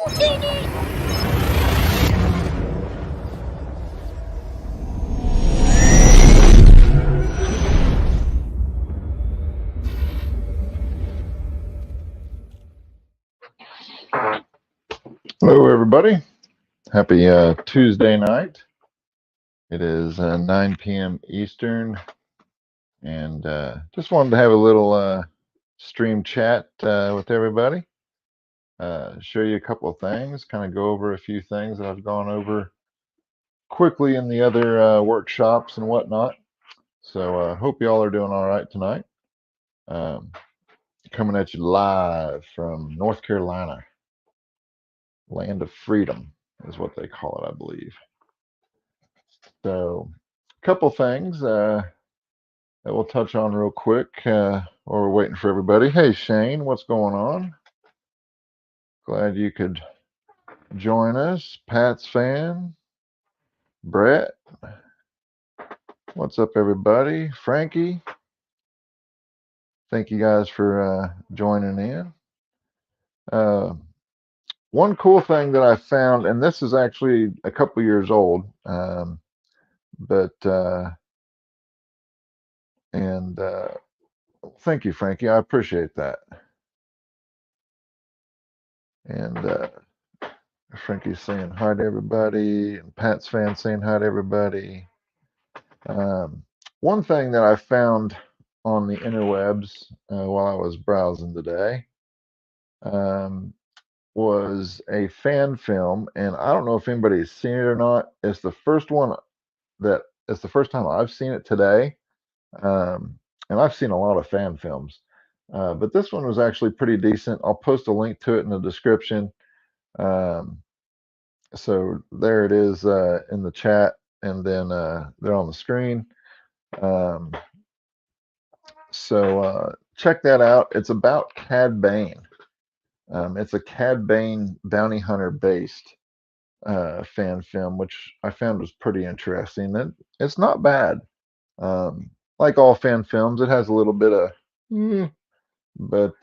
Utinni! Hello, everybody. Happy Tuesday night. It is 9 p.m. Eastern, and just wanted to have a little stream chat with everybody. Show you a couple of things, kind of go over a few things that I've gone over quickly in the other workshops and whatnot. So hope you all are doing all right tonight. Um, Coming at you live from North Carolina, land of freedom is what they call it, I believe. So, a couple things that we'll touch on real quick while we're waiting for everybody. Hey, Shane, what's going on? Glad you could join us. Pat's fan, Brett, what's up, everybody? Frankie, thank you guys for joining in. One cool thing that I found, and this is actually a couple years old, but thank you, Frankie. I appreciate that. And Frankie's saying hi to everybody, and Pat's fan saying hi to everybody. One thing that I found on the interwebs while I was browsing today was a fan film, and I don't know if anybody's seen it or not. It's the first one that it's the first time I've seen it today, and I've seen a lot of fan films, but this one was actually pretty decent. I'll post a link to it in the description. Um, so there it is in the chat, and then they're on the screen. Um, so check that out. It's about Cad Bane. It's a Cad Bane bounty hunter based fan film, which I found was pretty interesting. It's not bad. Like all fan films, it has a little bit of, but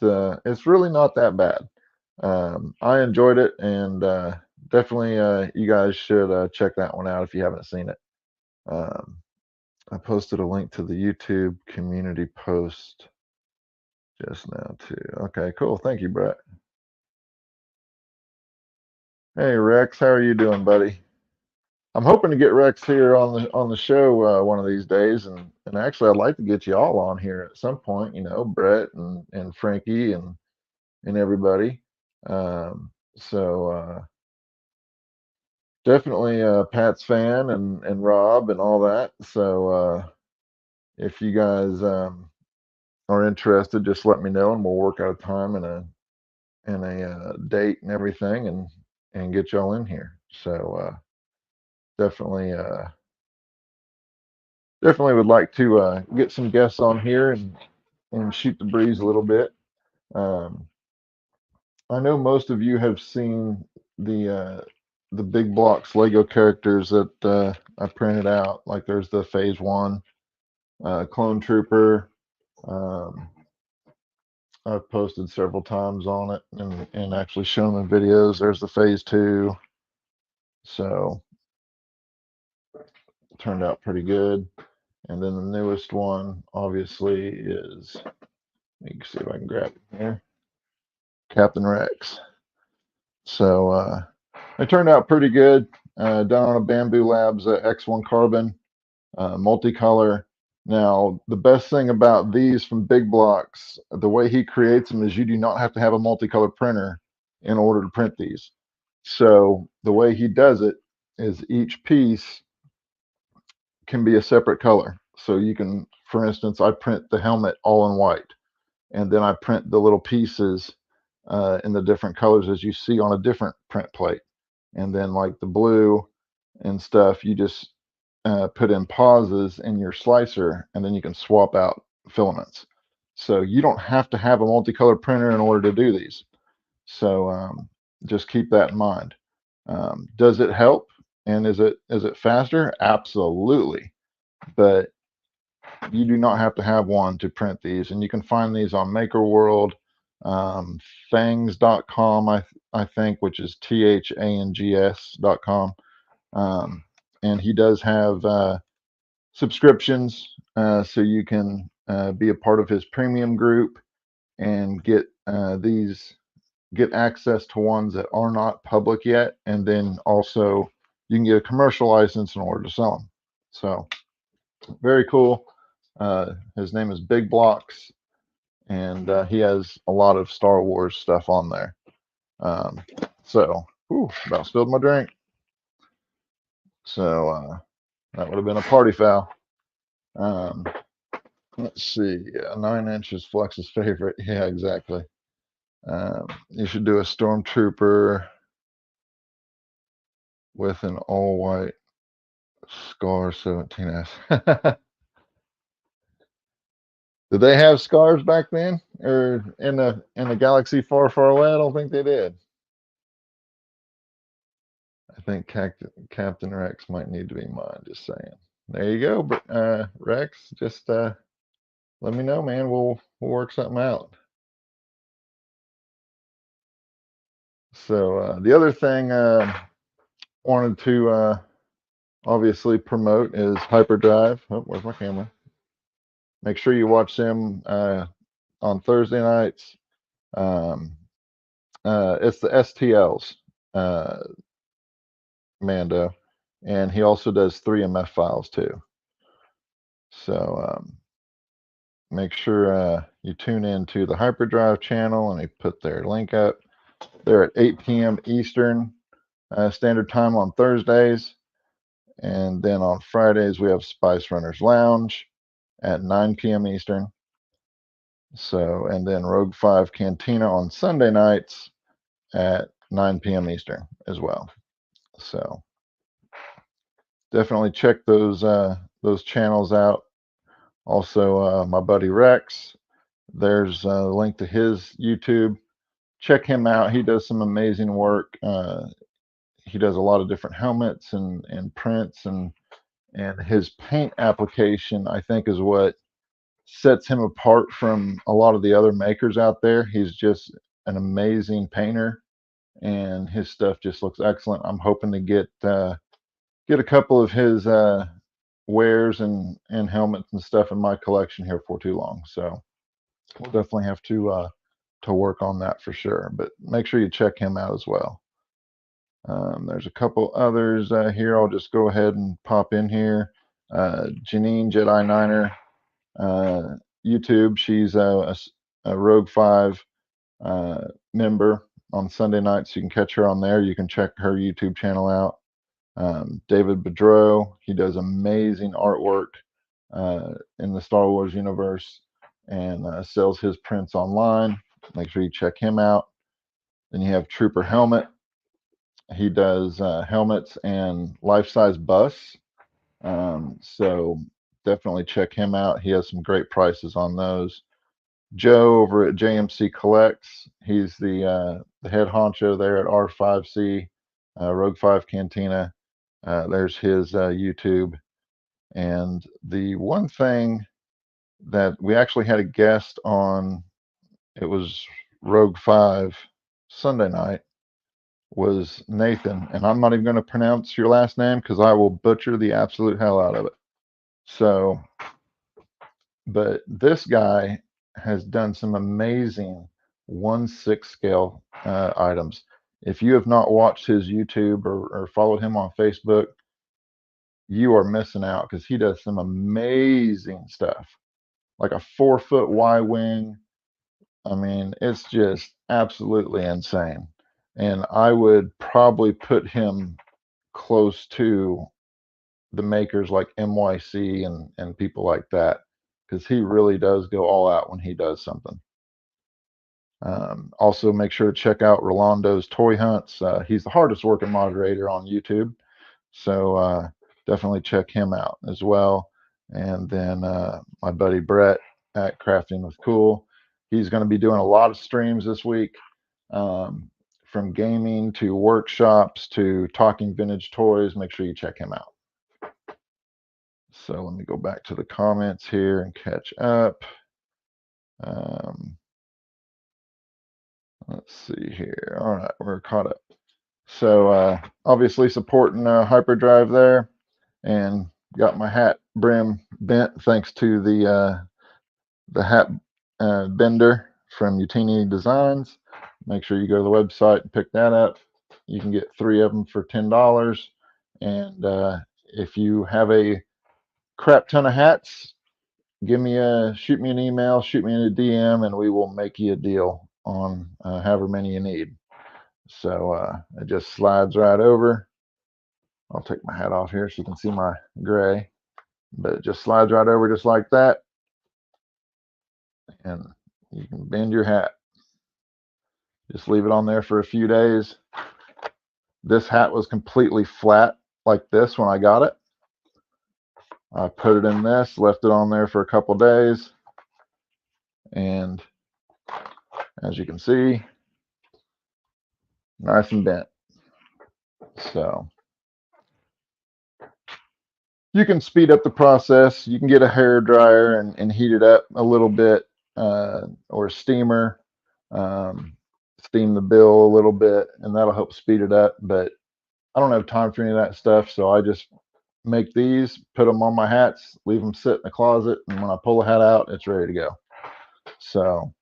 it's really not that bad. I enjoyed it, and definitely you guys should check that one out if you haven't seen it. I posted a link to the YouTube community post just now too. Okay, cool. Thank you, Brett. Hey Rex, how are you doing, buddy? I'm hoping to get Rex here on the show one of these days, and actually I'd like to get you all on here at some point. You know, Brett and Frankie and everybody. So definitely Pat's fan and Rob and all that. So if you guys are interested, just let me know, and we'll work out a time and a date and everything, and get y'all in here. So definitely definitely would like to get some guests on here and shoot the breeze a little bit. Um, I know most of you have seen the big blocks Lego characters that I printed out. Like there's the Phase One Clone Trooper. Um, I've posted several times on it and actually shown them videos. There's the Phase Two. So turned out pretty good. And then the newest one, obviously, is, let me see if I can grab it here, Captain Rex. So it turned out pretty good. Done on a Bamboo Labs X1 carbon, multicolor. Now, the best thing about these from Big Blocks, the way he creates them is you do not have to have a multicolor printer in order to print these. So the way he does it is each piece can be a separate color. So you can, for instance, I print the helmet all in white, and then I print the little pieces in the different colors as you see on a different print plate. And then like the blue and stuff, you just put in pauses in your slicer, and then you can swap out filaments. So you don't have to have a multicolor printer in order to do these. So just keep that in mind. Does it help? And is it faster? Absolutely. But you do not have to have one to print these, and you can find these on Maker World. Thangs.com, I think, which is THANGS.com. And he does have subscriptions, so you can be a part of his premium group and get access to ones that are not public yet, and then also you can get a commercial license in order to sell them. So very cool. His name is Big Blocks, and he has a lot of Star Wars stuff on there. About spilled my drink. So that would have been a party foul. Let's see. 9 inches Flex's favorite. Yeah, exactly. You should do a stormtrooper with an all white Scar 17S. Did they have scars back then, or in the galaxy far, far away? I don't think they did. I think Captain Rex might need to be mine. Just saying. There you go, Rex. Just let me know, man. We'll work something out. So the other thing wanted to obviously promote is Hyperdrive. Oh, where's my camera? Make sure you watch them on Thursday nights. It's the STLs, Mando, and he also does 3MF files too. So make sure you tune in to the Hyperdrive channel, and he put their link up. They're at 8 p.m. Eastern Standard Time on Thursdays, and then on Fridays we have Spice Runners Lounge at 9 p.m. Eastern. So, and then Rogue 5 Cantina on Sunday nights at 9 p.m. Eastern as well. So definitely check those channels out. Also, my buddy Rex, there's a link to his YouTube. Check him out. He does some amazing work. He does a lot of different helmets and prints, and his paint application, I think, is what sets him apart from a lot of the other makers out there. He's just an amazing painter, and his stuff just looks excellent. I'm hoping to get a couple of his wares and helmets and stuff in my collection here for too long. So we'll definitely have to work on that for sure. But make sure you check him out as well. There's a couple others here. I'll just go ahead and pop in here. Janine Jedi Niner YouTube. She's a Rogue 5 member on Sunday nights. You can catch her on there. You can check her YouTube channel out. David Bedreau, he does amazing artwork in the Star Wars universe, and sells his prints online. Make sure you check him out. Then you have Trooper Helmet. He does helmets and life-size busts. So definitely check him out. He has some great prices on those. Joe over at JMC Collects, he's the head honcho there at R5C, Rogue 5 Cantina. There's his YouTube. And the one thing that we actually had a guest on, it was Rogue 5 Sunday night, was Nathan. And I'm not even going to pronounce your last name because I will butcher the absolute hell out of it. So, but this guy has done some amazing 1/6 scale items. If you have not watched his YouTube or followed him on Facebook, you are missing out because he does some amazing stuff. Like a 4-foot Y-wing. I mean, it's just absolutely insane. And I would probably put him close to the makers like MYC and people like that, because he really does go all out when he does something. Also, make sure to check out Rolando's Toy Hunts. He's the hardest working moderator on YouTube, so definitely check him out as well. And then my buddy Brett at Crafting with Cool, he's going to be doing a lot of streams this week, from gaming to workshops to talking vintage toys. Make sure you check him out. So let me go back to the comments here and catch up. Let's see here. All right, we're caught up. So obviously supporting hyperdrive there, and got my hat brim bent thanks to the hat bender from Utinni Designs. Make sure you go to the website and pick that up. You can get 3 of them for $10. And if you have a crap ton of hats, shoot me an email, shoot me in a DM, and we will make you a deal on however many you need. So it just slides right over. I'll take my hat off here so you can see my gray, but it just slides right over just like that, and you can bend your hat. Just leave it on there for a few days. This hat was completely flat like this when I got it. I put it in this, left it on there for a couple days, and as you can see, nice and bent. So you can speed up the process. You can get a hair dryer and heat it up a little bit, or a steamer, steam the bill a little bit, and that'll help speed it up. But I don't have time for any of that stuff, so I just make these, put them on my hats, leave them sit in the closet, and when I pull the hat out, it's ready to go. So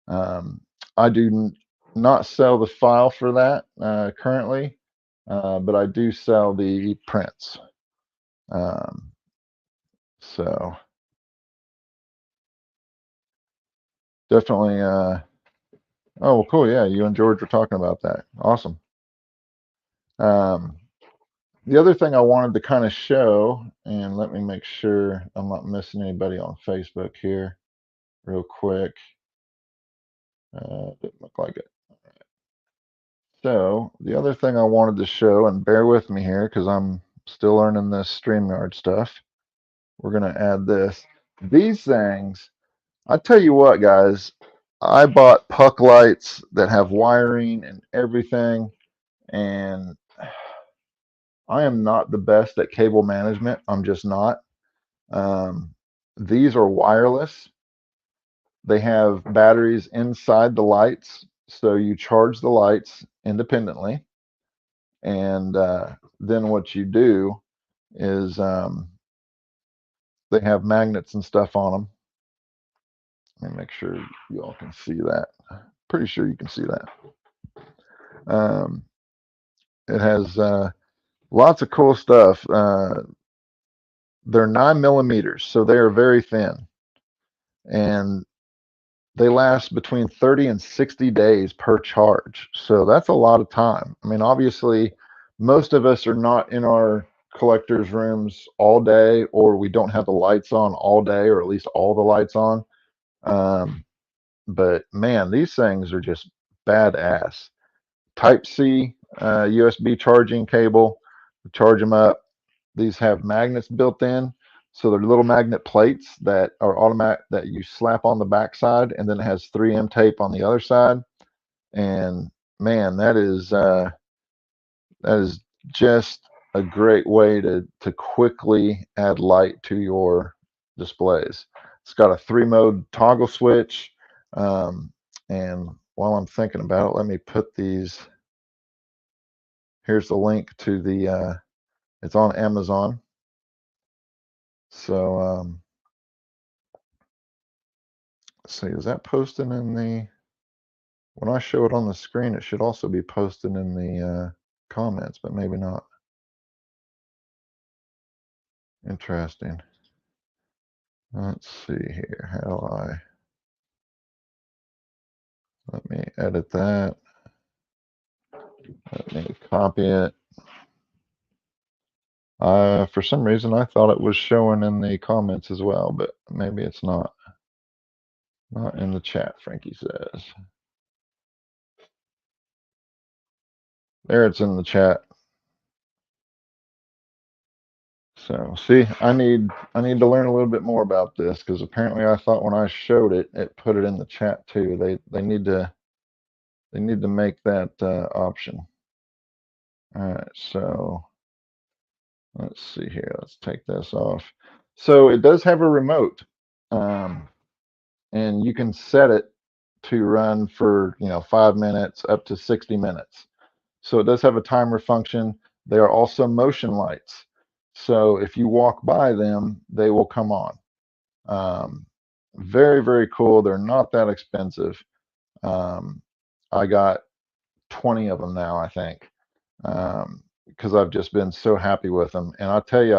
I do not sell the file for that currently, but I do sell the prints. So definitely, oh, well, cool. Yeah, you and George were talking about that. Awesome. The other thing I wanted to kind of show, and let me make sure I'm not missing anybody on Facebook here real quick. Didn't look like it. So the other thing I wanted to show, and bear with me here because I'm still learning this StreamYard stuff. We're going to add this. These things, I tell you what, guys, I bought puck lights that have wiring and everything, and I am not the best at cable management. I'm just not. These are wireless. They have batteries inside the lights, so you charge the lights independently. And then what you do is they have magnets and stuff on them. Let me make sure you all can see that. Pretty sure you can see that. It has lots of cool stuff. They're 9 millimeters, so they are very thin, and they last between 30 and 60 days per charge. So that's a lot of time. I mean, obviously, most of us are not in our collectors' rooms all day, or we don't have the lights on all day, or at least all the lights on. But man, these things are just badass. Type C USB charging cable, charge them up. These have magnets built in, so they're little magnet plates that are automatic that you slap on the back side, and then it has 3M tape on the other side. And man, that is just a great way to quickly add light to your displays. It's got a 3-mode toggle switch. And while I'm thinking about it, let me put these. Here's the link to the. It's on Amazon. So let's see, is that posted in the? When I show it on the screen, it should also be posted in the comments, but maybe not. Interesting. Let's see here. How do I? Let me edit that. Let me copy it. For some reason, I thought it was showing in the comments as well, but maybe it's not. Not in the chat, Frankie says. There, it's in the chat. So see, I need to learn a little bit more about this, because apparently I thought when I showed it, it put it in the chat too. They need to make that option. All right, so let's see here. Let's take this off. So it does have a remote, and you can set it to run for 5 minutes up to 60 minutes. So it does have a timer function. They are also motion lights. So if you walk by them, they will come on. Very, very cool. They're not that expensive. I got 20 of them now, I think, because I've just been so happy with them. And I tell you,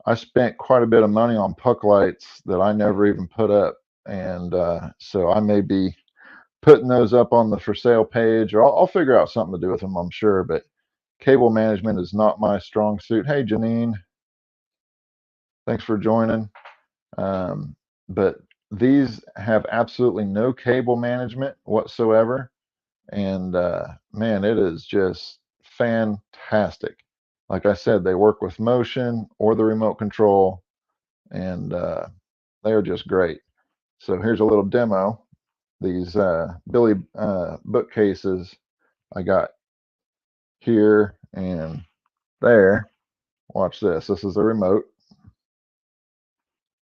I spent quite a bit of money on puck lights that I never even put up. And so I may be putting those up on the for sale page, or I'll figure out something to do with them, I'm sure. But cable management is not my strong suit. Hey, Janine, thanks for joining. But these have absolutely no cable management whatsoever. And man, it is just fantastic. Like I said, they work with motion or the remote control, and they are just great. So here's a little demo. These Billy bookcases I got here and there. Watch this. This is a remote.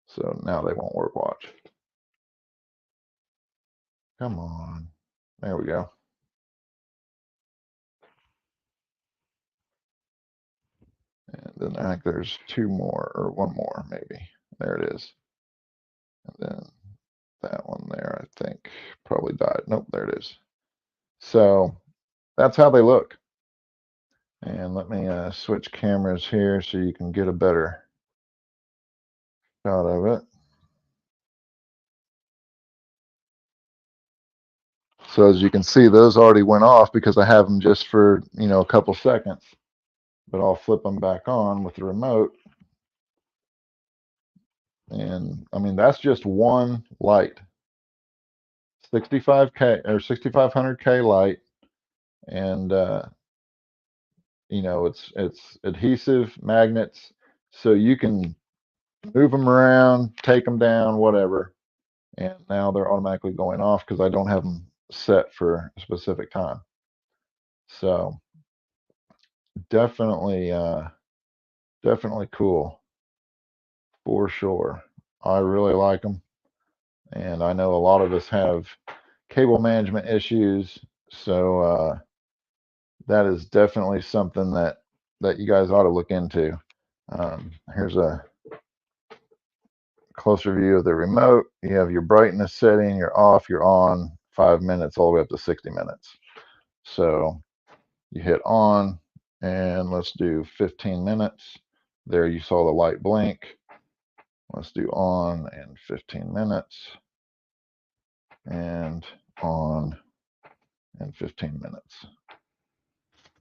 So now they won't work. Watch. Come on. There we go. And then I think there's two more, or one more maybe. There it is. And then that one there, I think, probably died. Nope, there it is. So that's how they look. And let me switch cameras here so you can get a better shot of it. So as you can see, those already went off because I have them just for, a couple seconds. But I'll flip them back on with the remote. And I mean, that's just one light. 65K or 6500K light. And it's adhesive magnets, so you can move them around, take them down, whatever. And now they're automatically going off because I don't have them set for a specific time. So definitely cool for sure. I really like them, and I know a lot of us have cable management issues, so that is definitely something that you guys ought to look into. Here's a closer view of the remote. You have your brightness setting, you're off, you're on, 5 minutes all the way up to 60 minutes. So you hit on, and let's do 15 minutes. There you saw the light blink. Let's do on and 15 minutes, and on and 15 minutes.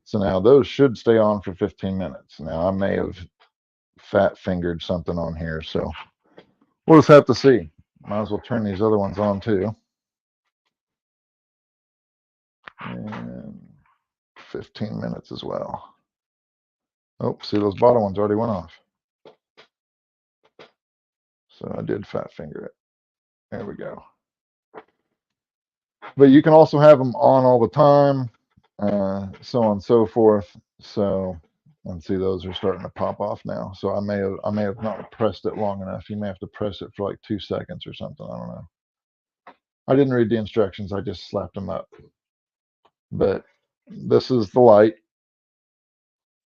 So now those should stay on for 15 minutes. Now I may have fat fingered something on here, so we'll just have to see. Might as well turn these other ones on too. And 15 minutes as well. Oh, see, those bottom ones already went off. So I did fat finger it. There we go. But you can also have them on all the time, so on and so forth. So, and see, those are starting to pop off now. So I may have not pressed it long enough. You may have to press it for like 2 seconds or something. I don't know. I didn't read the instructions. I just slapped them up. But this is the light.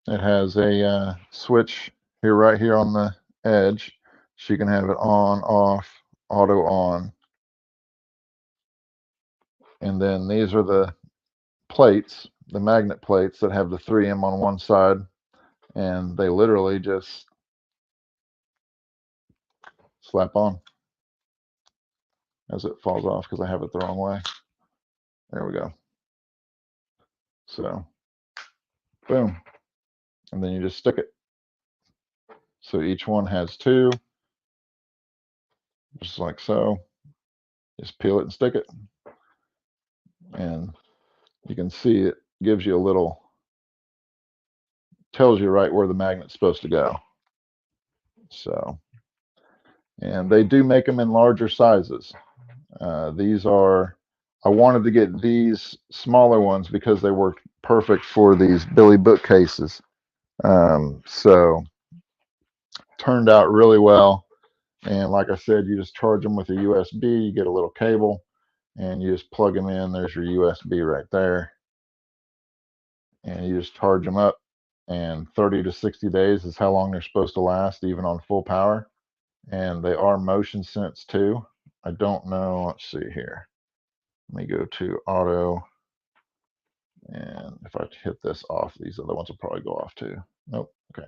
It has a switch here, right here on the edge. So you can have it on, off, auto on. And then these are the plates, the magnet plates that have the 3M on one side. And they literally just slap on as it falls off because I have it the wrong way. There we go. So, boom. And then you just stick it. So each one has 2, just like so. Just peel it and stick it. And you can see it gives you a little, tells you right where the magnet's supposed to go. So, and they do make them in larger sizes. These are, I wanted to get these smaller ones because they work perfect for these Billy bookcases. So turned out really well. And like I said, you just charge them with a USB, you get a little cable, and you just plug them in. There's your USB right there, and you just charge them up, and 30 to 60 days is how long they're supposed to last, even on full power. And they are motion sense too. I don't know. Let's see here. Let me go to auto, and if I hit this off, these other ones will probably go off too. Nope. Okay.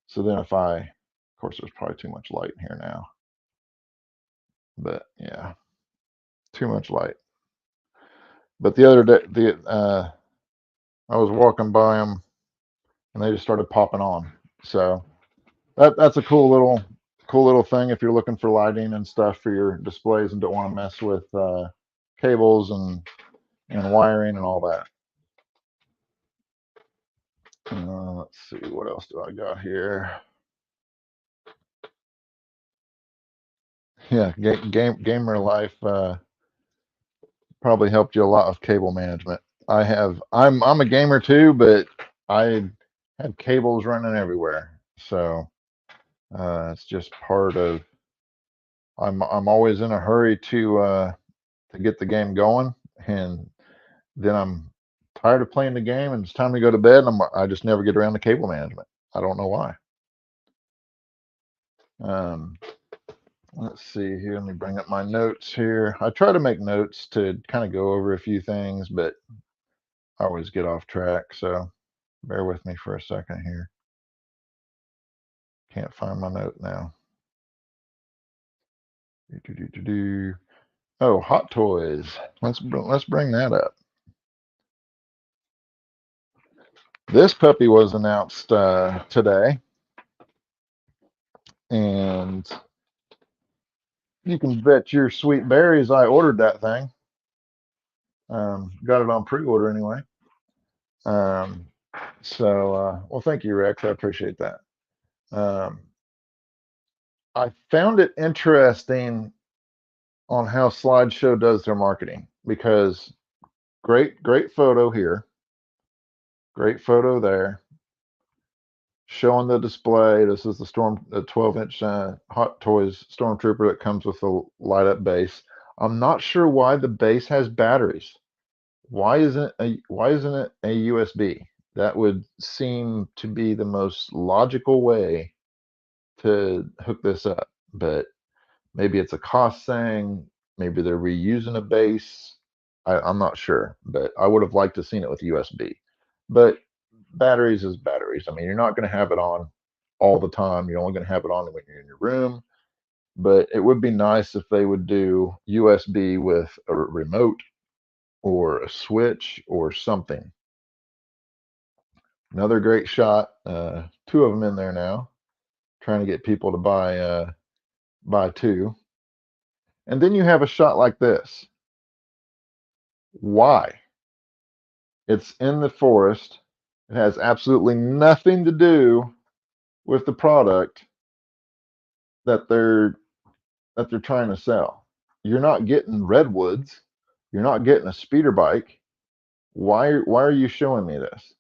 So then if I, of course, there's probably too much light in here now, but yeah, too much light. But the other day, I was walking by them, and they just started popping on. So that's a cool little thing if you're looking for lighting and stuff for your displays and don't want to mess with cables and wiring and all that. Let's see, what else do I got here? Yeah, gamer life probably helped you a lot with cable management. I'm a gamer too, but I have cables running everywhere. So it's just part of. I'm always in a hurry to get the game going, and then I'm tired of playing the game, and it's time to go to bed. And I just never get around to cable management. I don't know why. Um, let's see here. Let me bring up my notes here. I try to make notes to kind of go over a few things, but I always get off track. So bear with me for a second here. Can't find my note now. Oh, hot toys. Let's bring that up. This puppy was announced today, and you can bet your sweet berries I ordered that thing. Got it on pre-order anyway. Um, well, thank you, Rex. I appreciate that. Um, I found it interesting on how Slideshow does their marketing because great photo here, great photo there, showing the display. This is the 12-inch Hot Toys Stormtrooper that comes with a light up base. I'm not sure why the base has batteries. Why isn't it a USB? That would seem to be the most logical way to hook this up, but maybe it's a cost thing. Maybe they're reusing a base. I'm not sure, but I would have liked to seen it with USB. But batteries is batteries. I mean, you're not going to have it on all the time. You're only going to have it on when you're in your room. But it would be nice if they would do USB with a remote or a switch or something. Another great shot. Two of them in there now, trying to get people to buy two. And then you have a shot like this. Why? It's in the forest. It has absolutely nothing to do with the product that they're trying to sell. You're not getting redwoods. You're not getting a speeder bike. Why are you showing me this?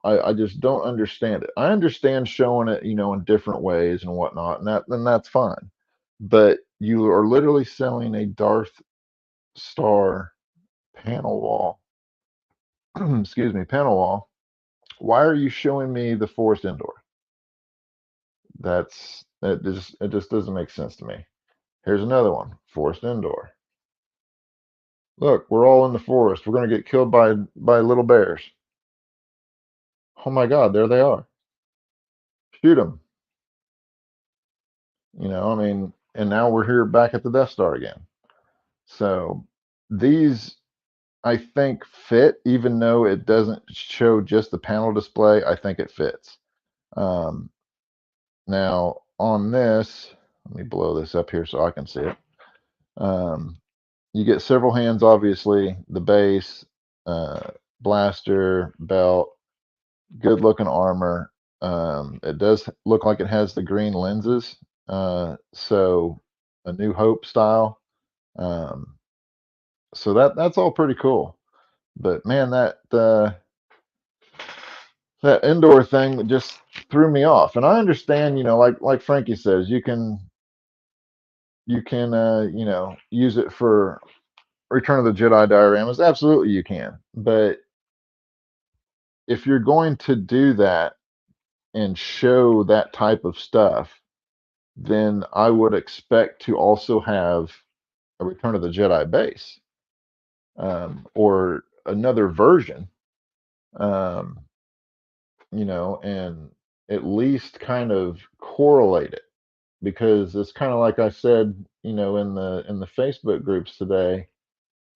I just don't understand it. I understand showing it, in different ways and whatnot, and that's fine. But you are literally selling a Darth Star panel wall. Excuse me, panel wall. Why are you showing me the forest indoor? It just doesn't make sense to me. Here's another one, forest indoor. Look, we're all in the forest. We're going to get killed by little bears. Oh my God, there they are. Shoot them. I mean, and now we're here back at the Death Star again. So these, I think, fit, even though it doesn't show just the panel display. I think it fits. Now on this, let me blow this up here so I can see it. You get several hands, obviously, the base, blaster, belt, good looking armor. It does look like it has the green lenses, so a New Hope style. So that's all pretty cool. But man, that indoor thing just threw me off. And I understand, like Frankie says, you can you can use it for Return of the Jedi dioramas. Absolutely, you can. But if you're going to do that and show that type of stuff, then I would expect to also have a Return of the Jedi base, or another version, um, and at least kind of correlate it, because it's kind of like I said, in the Facebook groups today,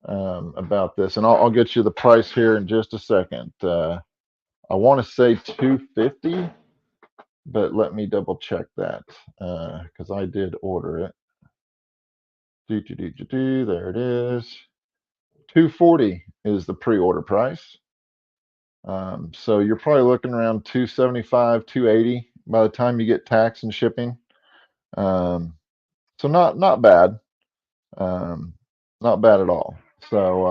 about this, and I'll get you the price here in just a second. I want to say 250, but let me double check that, because I did order it. There it is. 240 is the pre-order price. So you're probably looking around 275, 280 by the time you get tax and shipping. Um, so not bad. Um, Not bad at all. So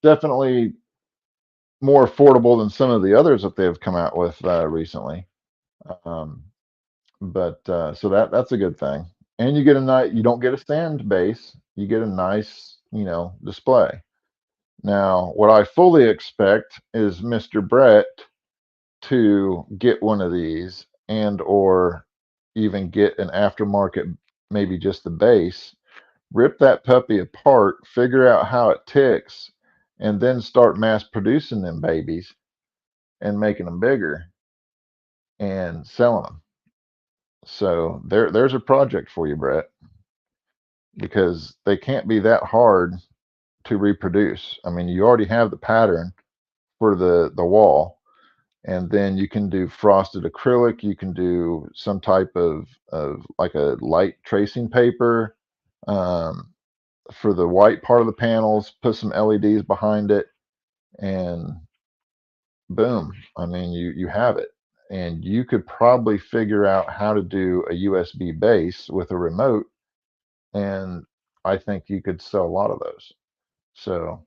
definitely more affordable than some of the others that they've come out with recently. Um, but so that's a good thing. And you get a nice, you don't get a stand base, you get a nice, display. Now, what I fully expect is Mr. Brett to get one of these, and or even get an aftermarket, maybe just the base, rip that puppy apart, figure out how it ticks, and then start mass producing them babies and making them bigger and selling them. So there's a project for you, Brett, because they can't be that hard to reproduce. I mean, you already have the pattern for the wall, and then you can do frosted acrylic. You can do some type of like a light tracing paper, um, for the white part of the panels. Put some LEDs behind it, and boom. I mean, you have it. And you could probably figure out how to do a USB base with a remote, and I think you could sell a lot of those. So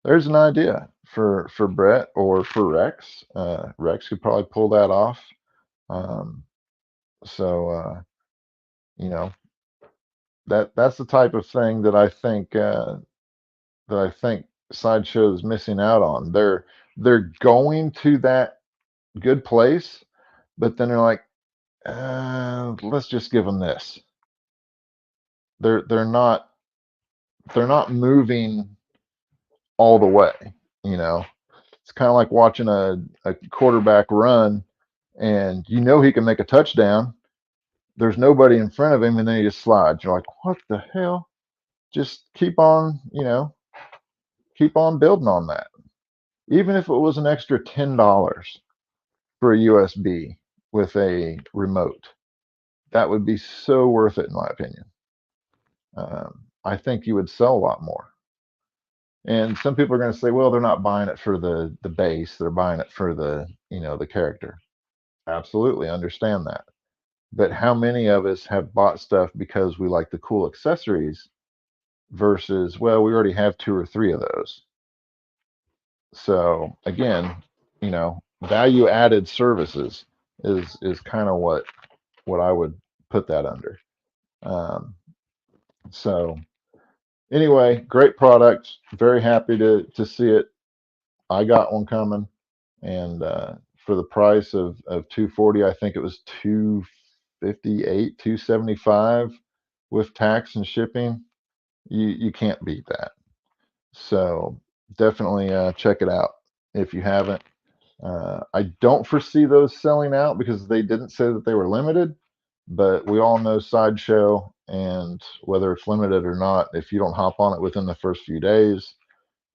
there's an idea for Brett or for Rex. Rex could probably pull that off. Um, so you know that's the type of thing that I think Sideshow is missing out on. They're going to that good place, but then they're like, let's just give them this. They're they're not they're not moving all the way. You know, it's kind of like watching a quarterback run, and he can make a touchdown. There's nobody in front of him, and then he just slides. You're like, what the hell? Just keep on building on that. Even if it was an extra $10 for a USB with a remote, that would be so worth it, in my opinion. I think you would sell a lot more. And some people are going to say, well, they're not buying it for the base; they're buying it for the character. Absolutely understand that. But how many of us have bought stuff because we like the cool accessories versus, well, we already have two or three of those. So again, value added services is kind of what I would put that under. Um, so anyway, great product. Very happy to see it. I got one coming, and for the price of 240, I think it was 258, 275 with tax and shipping. You can't beat that. So definitely check it out if you haven't. I don't foresee those selling out because they didn't say that they were limited, but we all know Sideshow, and whether it's limited or not, if you don't hop on it within the first few days,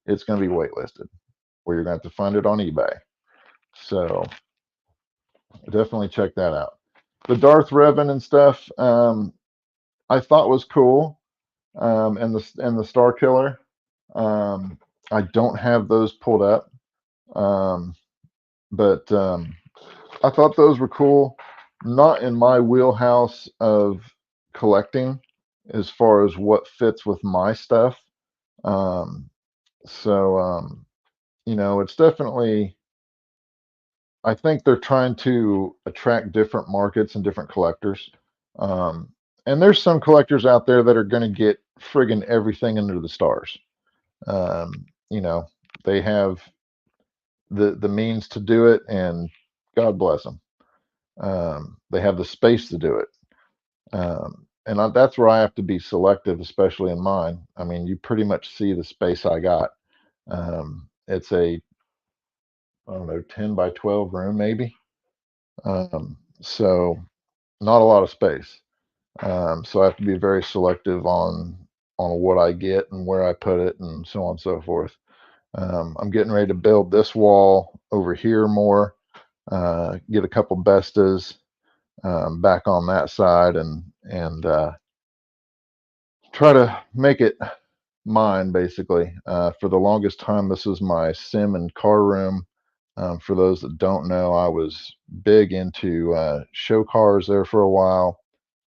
it's going to be waitlisted, or you're going to have to find it on eBay. So definitely check that out. The Darth Revan and stuff, I thought was cool, and the Star Killer. Um, I don't have those pulled up, um, but I thought those were cool. Not in my wheelhouse of collecting as far as what fits with my stuff. Um, so, it's definitely, I think they're trying to attract different markets and different collectors. Um, And there's some collectors out there that are going to get friggin' everything under the stars. You know, they have the means to do it, and God bless them. They have the space to do it. That's where I have to be selective, especially in mine. I mean, you pretty much see the space I got. It's a, I don't know, 10 by 12 room, maybe. So not a lot of space. So I have to be very selective on what I get and where I put it and so on and so forth. I'm getting ready to build this wall over here more, get a couple bestas back on that side, and try to make it mine, basically. For the longest time, this was my sim and car room. For those that don't know, I was big into show cars there for a while.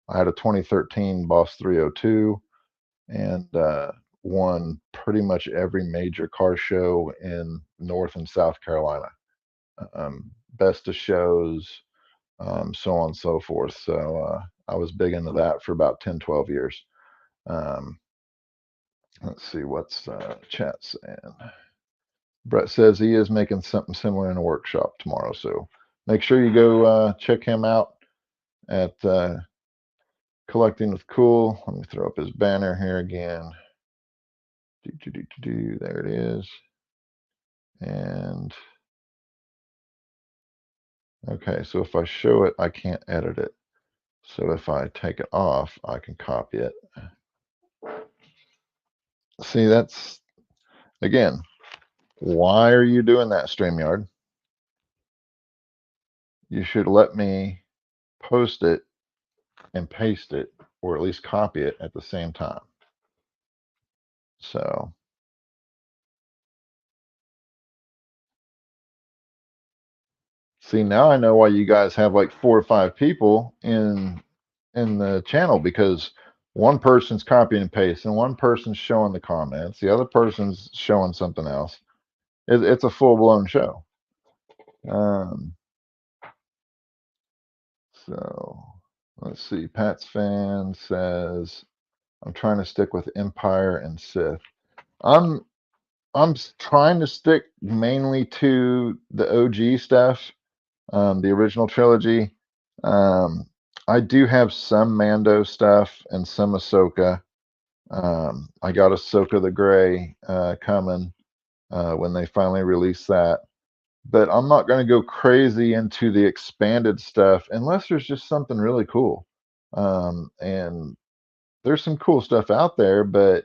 I had a 2013 Boss 302 and won pretty much every major car show in North and South Carolina. Best of shows, so on and so forth. So I was big into that for about 10, 12 years. Um, let's see what's chat saying. Brett says he is making something similar in a workshop tomorrow. So make sure you go check him out at Collecting with Cool. Let me throw up his banner here again. There it is. And okay, so if I show it, I can't edit it. So if I take it off, I can copy it. See, that's, again, why are you doing that, StreamYard? You should let me post it and paste it, or at least copy it at the same time. So see, now I know why you guys have like 4 or 5 people in the channel, because one person's copying and pasting, one person's showing the comments, the other person's showing something else. It's a full-blown show. So let's see. Pat's fan says, I'm trying to stick with Empire and Sith. I'm trying to stick mainly to the OG stuff, the original trilogy. I do have some Mando stuff and some Ahsoka. I got Ahsoka the Grey coming when they finally release that. But I'm not going to go crazy into the expanded stuff unless there's just something really cool. And there's some cool stuff out there, but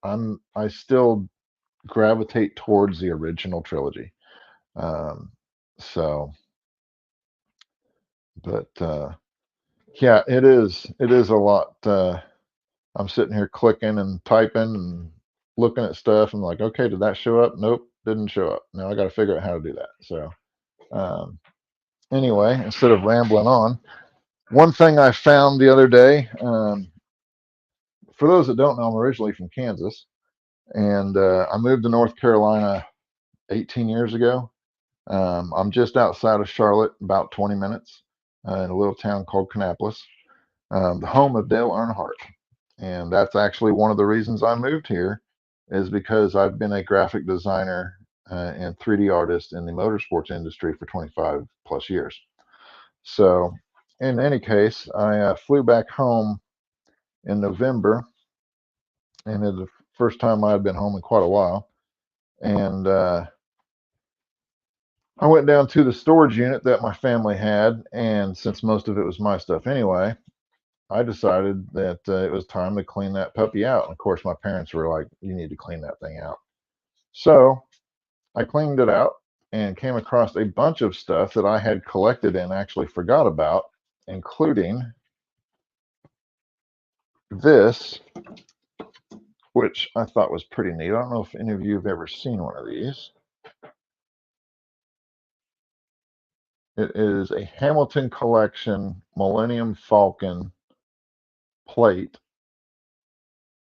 I still gravitate towards the original trilogy. Um, so, but yeah, it is a lot. I'm sitting here clicking and typing and looking at stuff. I'm like, okay, did that show up? Nope, didn't show up. Now I got to figure out how to do that. So um, anyway, instead of rambling on, one thing I found the other day, for those that don't know, I'm originally from Kansas, and I moved to North Carolina 18 years ago. I'm just outside of Charlotte, about 20 minutes, in a little town called Kannapolis, the home of Dale Earnhardt. And that's actually one of the reasons I moved here, is because I've been a graphic designer and 3D artist in the motorsports industry for 25 plus years. So, in any case, I flew back home in November, and it's the first time I had been home in quite a while. And I went down to the storage unit that my family had, and since most of it was my stuff anyway, I decided that it was time to clean that puppy out. And of course, my parents were like, "You need to clean that thing out." So I cleaned it out and came across a bunch of stuff that I had collected and actually forgot about, including this, which I thought was pretty neat. I don't know if any of you have ever seen one of these. It is a Hamilton Collection Millennium Falcon plate,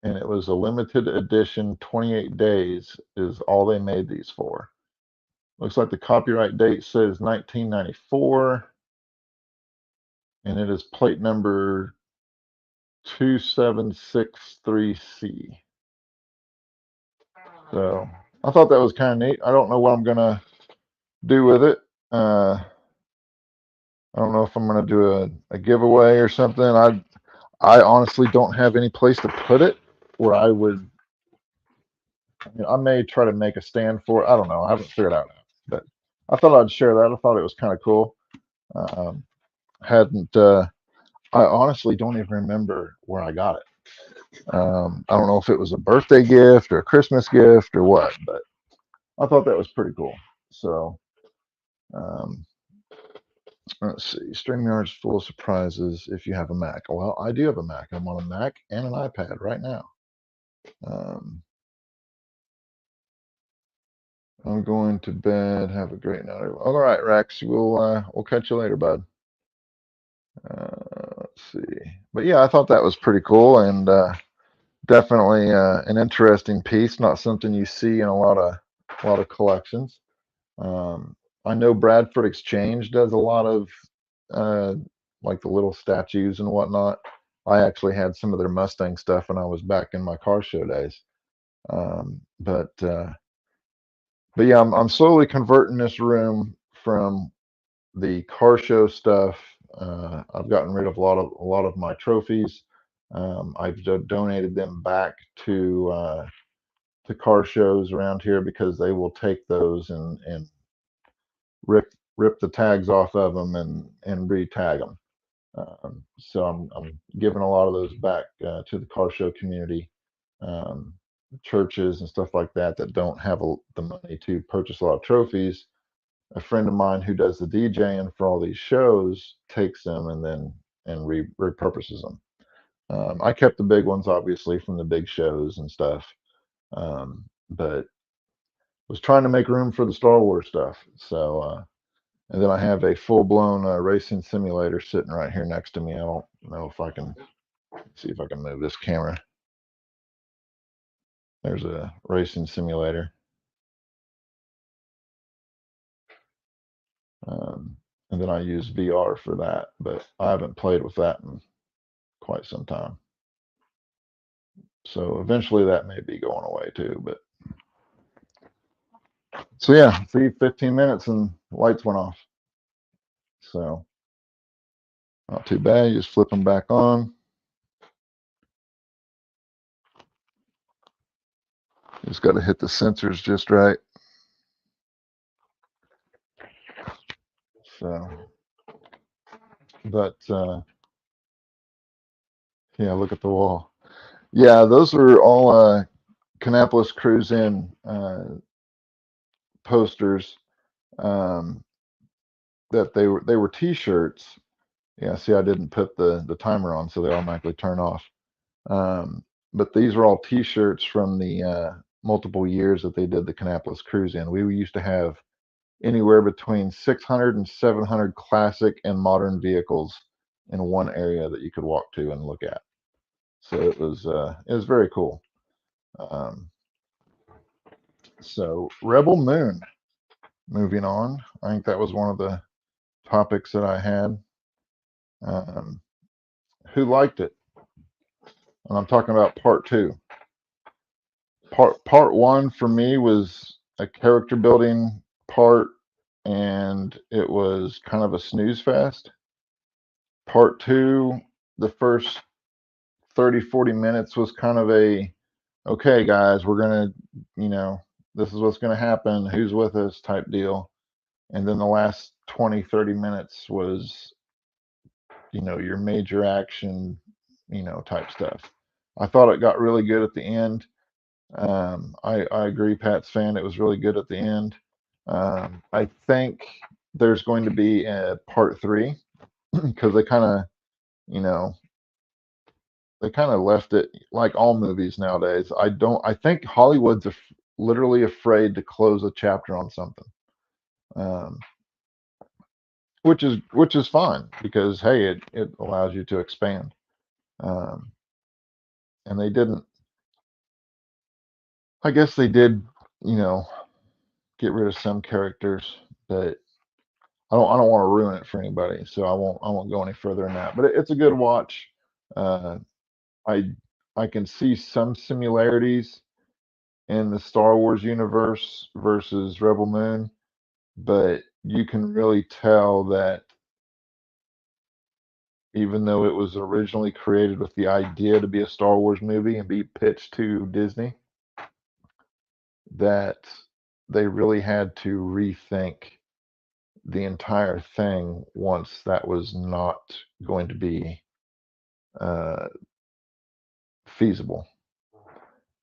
and it was a limited edition. 28 days is all they made these for. Looks like the copyright date says 1994, and it is plate number 2763C. So I thought that was kind of neat. I don't know what I'm gonna do with it. I don't know if I'm gonna do a giveaway or something. I honestly don't have any place to put it where I would. I may try to make a stand for it. I don't know. I haven't figured it out, but I thought I'd share that. I thought it was kind of cool. Um, hadn't. I honestly don't even remember where I got it. I don't know if it was a birthday gift or a Christmas gift or what, but I thought that was pretty cool. So um, let's see. StreamYard's full of surprises if you have a Mac. Well, I do have a Mac. I'm on a Mac and an iPad right now. Um, I'm going to bed. Have a great night. All right, Rex. We'll catch you later, bud. Let's see. But yeah, I thought that was pretty cool and definitely an interesting piece. Not something you see in a lot of collections. Um, I know Bradford Exchange does a lot of uh, like the little statues and whatnot. I actually had some of their Mustang stuff when I was back in my car show days. Um, but uh, but yeah, I'm slowly converting this room from the car show stuff. I've gotten rid of a lot of my trophies. I've donated them back to car shows around here because they will take those and rip the tags off of them and re-tag them. So I'm giving a lot of those back to the car show community, um, churches and stuff like that that don't have the money to purchase a lot of trophies. A friend of mine who does the DJing for all these shows takes them and then repurposes them. I kept the big ones, obviously, from the big shows and stuff, but was trying to make room for the Star Wars stuff. So, and then I have a full-blown racing simulator sitting right here next to me. I don't know if I can see if I can move this camera. There's a racing simulator. And then I use VR for that, but I haven't played with that in quite some time. So eventually that may be going away too. But so yeah, see, 15 minutes and lights went off. So not too bad. You just flip them back on. Just got to hit the sensors just right. So, but yeah, look at the wall. Yeah, those are all Kannapolis Cruise In posters. Um, that they were T-shirts. Yeah, see, I didn't put the timer on, so they automatically turn off. Um, but these are all T-shirts from the multiple years that they did the Kannapolis Cruise In. We used to have anywhere between 600 and 700 classic and modern vehicles in one area that you could walk to and look at. So it was very cool. Um, so Rebel Moon. Moving on, I think that was one of the topics that I had. Um, who liked it? And I'm talking about part two. Part one for me was a character building part, and it was kind of a snooze fest. Part two, the first 30-40 minutes was kind of okay, guys, we're gonna, this is what's gonna happen, who's with us type deal. And then the last 20-30 minutes was, your major action, type stuff. I thought it got really good at the end. I agree, Pat's fan. It was really good at the end. I think there's going to be a part three because you know, they kind of left it like all movies nowadays. I think Hollywood's literally afraid to close a chapter on something, um, which is fine because hey, it allows you to expand. Um, and they didn't. I guess they did, you know, get rid of some characters, but I don't want to ruin it for anybody, so I won't go any further than that. But it's a good watch. I I can see some similarities in the Star Wars universe versus Rebel Moon, but you can really tell that even though it was originally created with the idea to be a Star Wars movie and be pitched to Disney, that they really had to rethink the entire thing once that was not going to be uh, feasible.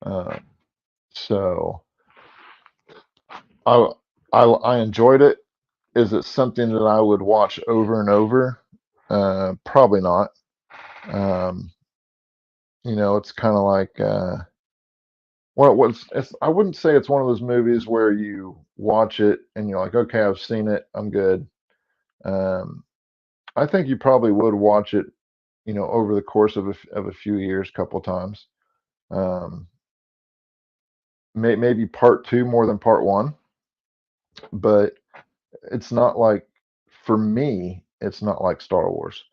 Uh, so I, I enjoyed it. Is it something that I would watch over and over? Probably not. Um, it's kind of like I wouldn't say it's one of those movies where you watch it and you're like, okay, I've seen it, I'm good. Um, I think you probably would watch it, over the course of a few years, couple times. Um, maybe part two more than part one, but it's not like, for me, it's not like Star Wars.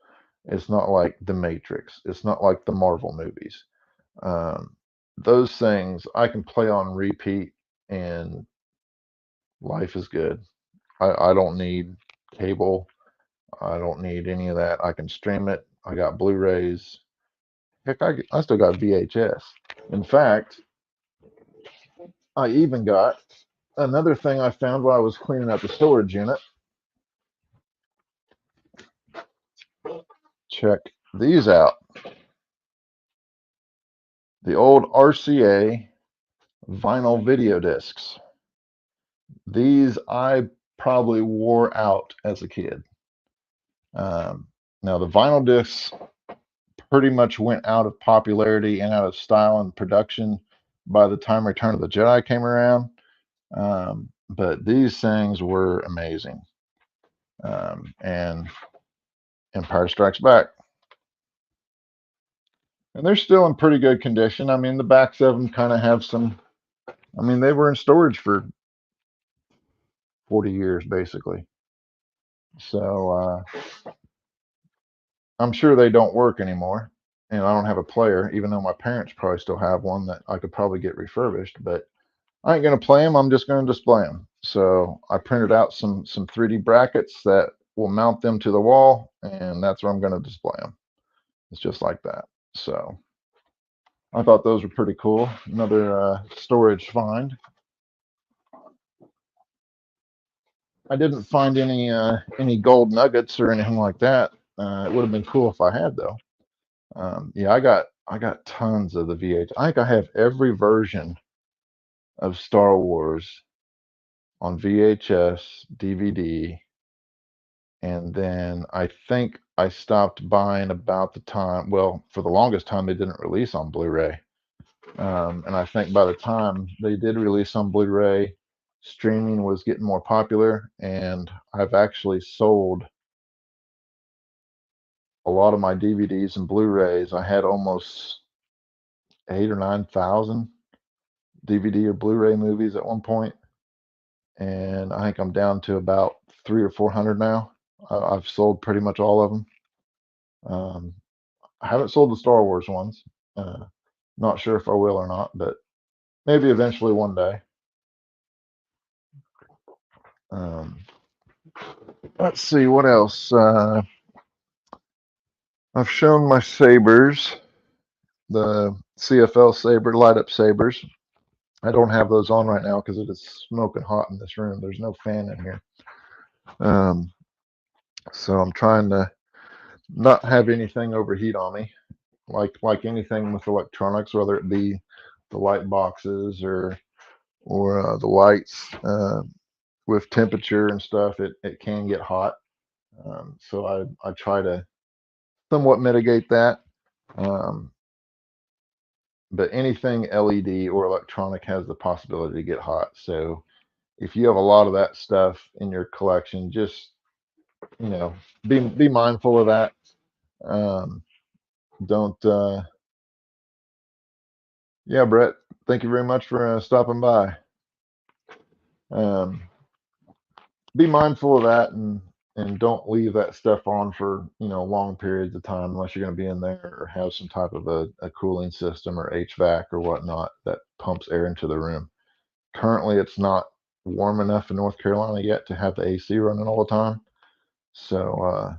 It's not like The Matrix. It's not like the Marvel movies. Um, those things I can play on repeat and life is good. I don't need cable. I don't need any of that. I can stream it. I got Blu-rays. Heck, I still got VHS. In fact, I even got another thing I found while I was cleaning out the storage unit. Check these out. The old RCA vinyl video discs. These I probably wore out as a kid. Um, now, the vinyl discs pretty much went out of popularity and out of style and production by the time Return of the Jedi came around. But these things were amazing. And Empire Strikes Back. And they're still in pretty good condition. I mean, the backs of them kind of have some, I mean, they were in storage for 40 years basically. So I'm sure they don't work anymore. And I don't have a player, even though my parents probably still have one that I could probably get refurbished. But I ain't going to play them. I'm just going to display them. So I printed out some 3D brackets that will mount them to the wall, and that's where I'm going to display them. It's just like that. So I thought those were pretty cool. Another storage find. I didn't find any gold nuggets or anything like that. It would have been cool if I had though. Yeah, I got tons of the VH. I think I have every version of Star Wars on VHS, DVD, and then I think I stopped buying about the time. Well, for the longest time they didn't release on Blu-ray, and I think by the time they did release on Blu-ray, streaming was getting more popular, and I've actually sold a lot of my DVDs and Blu-rays. I had almost 8 or 9 thousand DVD or Blu-ray movies at one point, and I think I'm down to about 300 or 400 now. I've sold pretty much all of them. Um, I haven't sold the Star Wars ones. Uh, Not sure if I will or not, but maybe eventually one day. Um, let's see what else. I've shown my sabers, the CFL saber, light up sabers. I don't have those on right now because it is smoking hot in this room. There's no fan in here. Um, so I'm trying to not have anything overheat on me, like anything with electronics, whether it be the light boxes or the lights with temperature and stuff. It can get hot. So I try to somewhat mitigate that. Um, but anything LED or electronic has the possibility to get hot. So if you have a lot of that stuff in your collection, just be mindful of that. Um, don't Yeah, Brett, thank you very much for stopping by. Um, be mindful of that, and don't leave that stuff on for, long periods of time unless you're going to be in there or have some type of a cooling system or HVAC or whatnot that pumps air into the room. Currently, it's not warm enough in North Carolina yet to have the AC running all the time. So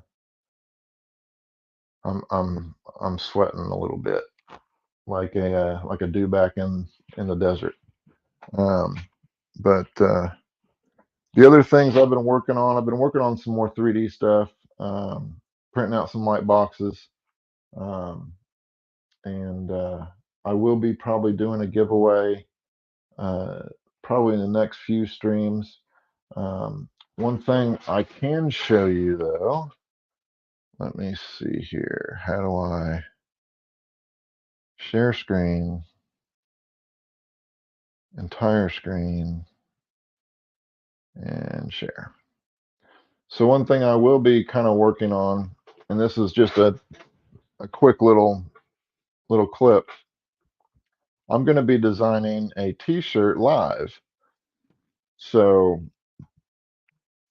I'm sweating a little bit like a dew back in the desert. Um, but the other things I've been working on some more 3D stuff, printing out some light boxes, um, and I will be probably doing a giveaway uh, probably in the next few streams. One thing I can show you though, let me see here. How do I share screen, entire screen, and share? So one thing I will be kind of working on, and this is just a quick little clip. I'm going to be designing a t-shirt live. So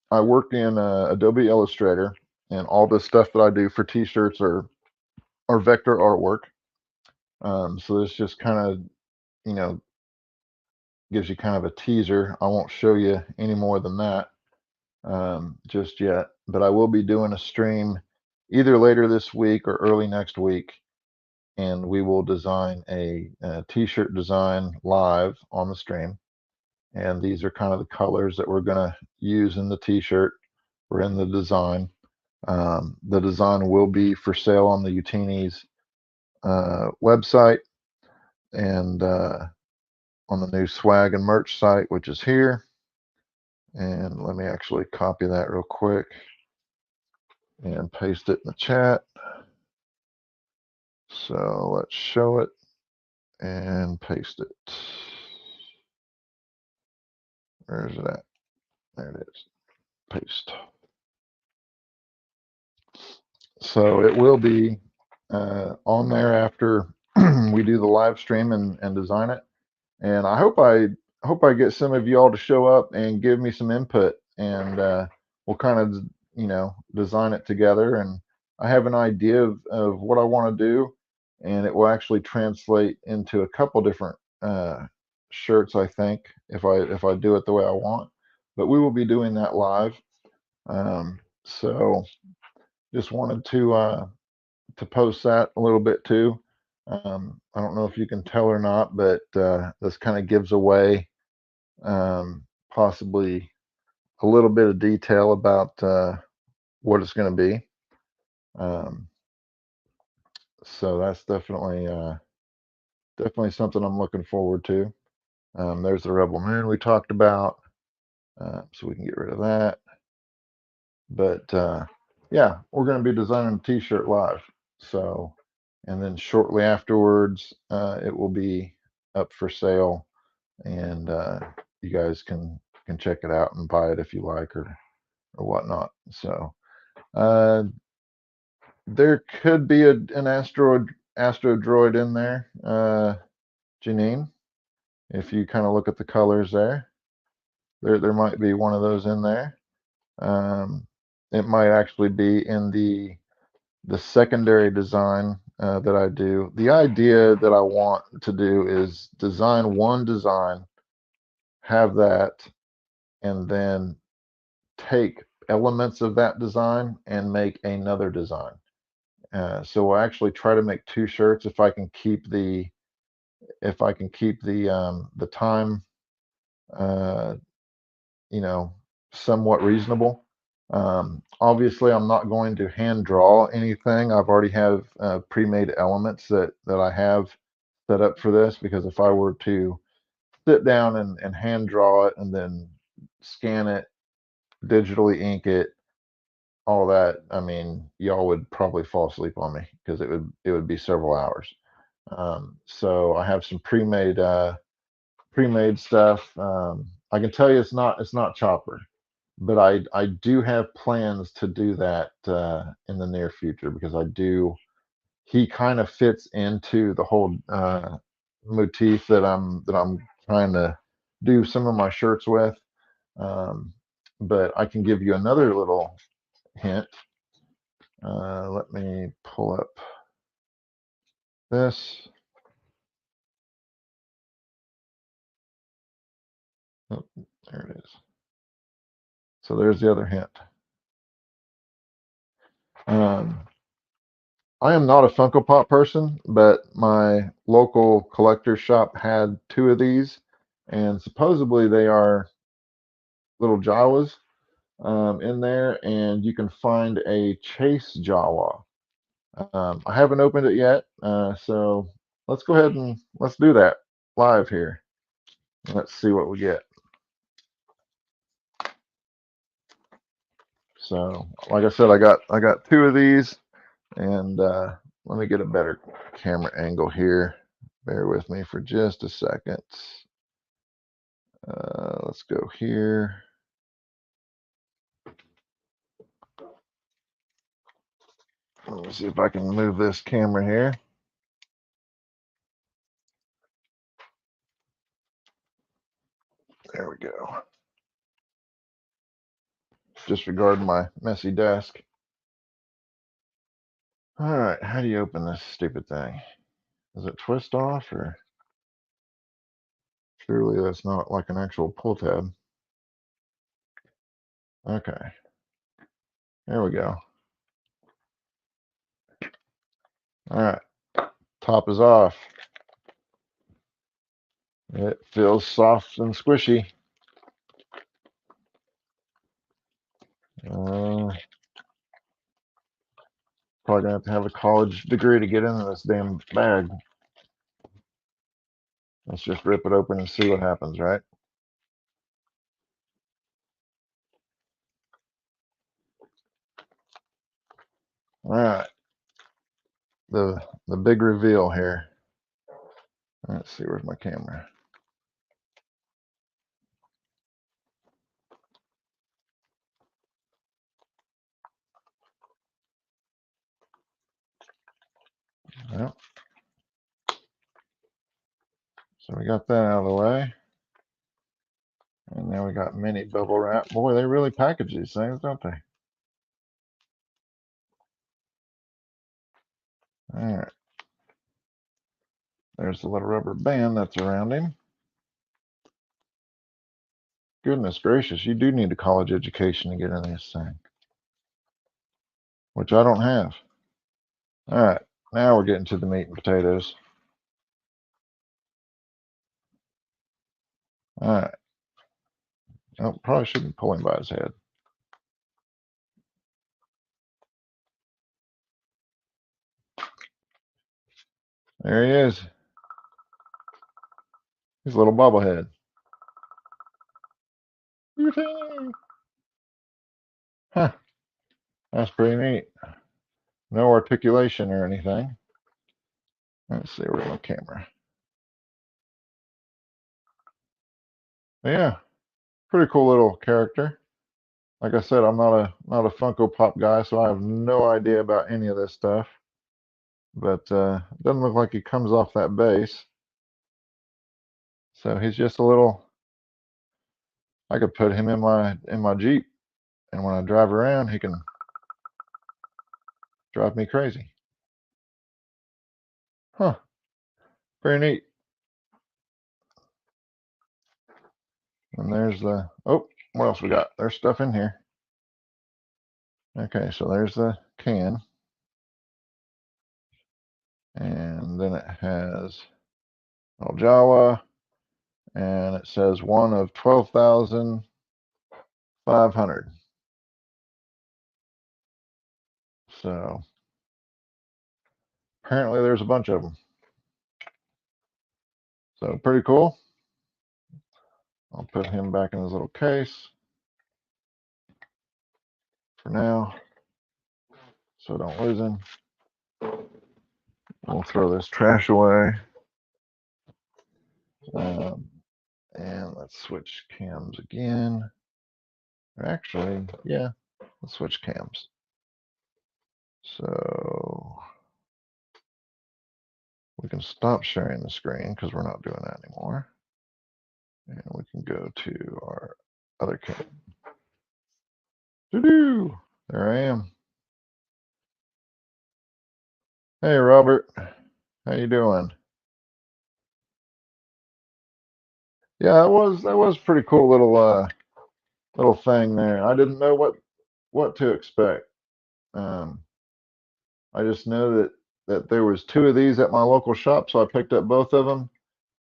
I work in Adobe Illustrator, and all the stuff that I do for t-shirts are vector artwork. So this just kind of, you know, gives you kind of a teaser. I won't show you any more than that just yet, but I will be doing a stream either later this week or early next week, and we will design a t-shirt design live on the stream. And these are kind of the colors that we're going to use in the t-shirt or in the design. The design will be for sale on the Utinni's website and on the new swag and merch site, which is here. And let me actually copy that real quick and paste it in the chat. So let's show it and paste it. Where is it at? There it is. Paste. So it will be on there after we do the live stream and design it. And I hope I get some of you all to show up and give me some input, and we'll kind of design it together. And I have an idea of what I want to do, and it will actually translate into a couple different shirts, I think, if I do it the way I want. But we will be doing that live. So just wanted to post that a little bit too. I don't know if you can tell or not, but this kind of gives away possibly a little bit of detail about what it's going to be. So that's definitely something I'm looking forward to. There's the Rebel Moon we talked about, so we can get rid of that. But yeah, we're going to be designing a t-shirt live. So, and then shortly afterwards, it will be up for sale, and you guys can check it out and buy it if you like or whatnot. So there could be an astro droid in there, Janine. If you kind of look at the colors there might be one of those in there. It might actually be in the secondary design that I do. The idea that I want to do is design one design, have that, and then take elements of that design and make another design. So we'll actually try to make two shirts if I can keep the time somewhat reasonable. Obviously, I'm not going to hand draw anything. I've already have pre-made elements that I have set up for this, because if I were to sit down and hand draw it and then scan it, digitally ink it, all that, I mean, y'all would probably fall asleep on me because it would be several hours. So I have some pre-made stuff. I can tell you it's not Chopper, but I do have plans to do that in the near future, because he kind of fits into the whole motif that I'm trying to do some of my shirts with. But I can give you another little hint. Let me pull up this. Oh, there it is. So there's the other hint. I am not a Funko Pop person, but my local collector shop had 2 of these, and supposedly they are little Jawas in there, and you can find a Chase Jawa. I haven't opened it yet, so let's go ahead and let's do that live here. Let's see what we get. So, like I said, I got 2 of these, and let me get a better camera angle here. Bear with me for just a second. Let's go here. Let me see if I can move this camera here. There we go. Disregard my messy desk. All right, how do you open this stupid thing? Does it twist off, or surely that's not like an actual pull tab? Okay, there we go. All right, top is off. It feels soft and squishy. Probably gonna have a college degree to get into this damn bag. Let's just rip it open and see what happens, right? All right, the big reveal here. Let's see, where's my camera? Well, so we got that out of the way. And now we got mini bubble wrap. Boy, they really package these things, don't they? All right. There's the little rubber band that's around him. Goodness gracious, you do need a college education to get in this thing, which I don't have. All right, now we're getting to the meat and potatoes. All right. Oh, probably shouldn't pull him by his head. There he is. He's a little bobblehead. Huh, that's pretty neat. No articulation or anything. Let's see, where's my camera? Yeah, pretty cool little character. Like I said, I'm not a Funko Pop guy, so I have no idea about any of this stuff. But it doesn't look like he comes off that base. So he's just a little. I could put him in my Jeep, and when I drive around, he can drive me crazy. Huh? Pretty neat. And there's the. Oh, what else we got? There's stuff in here. Okay, so there's the can, and then it has Al Jawa, and it says one of 12,500. So apparently there's a bunch of them. So pretty cool. I'll put him back in his little case for now, so don't lose him. We'll throw this trash away. And let's switch cams again. Actually, yeah, let's switch cams. So we can stop sharing the screen because we're not doing that anymore. And we can go to our other cam. Doo-doo! There I am. Hey, Robert. How you doing? Yeah, that was pretty cool little thing there. I didn't know what to expect. Um, I just know that there was two of these at my local shop, so I picked up both of them.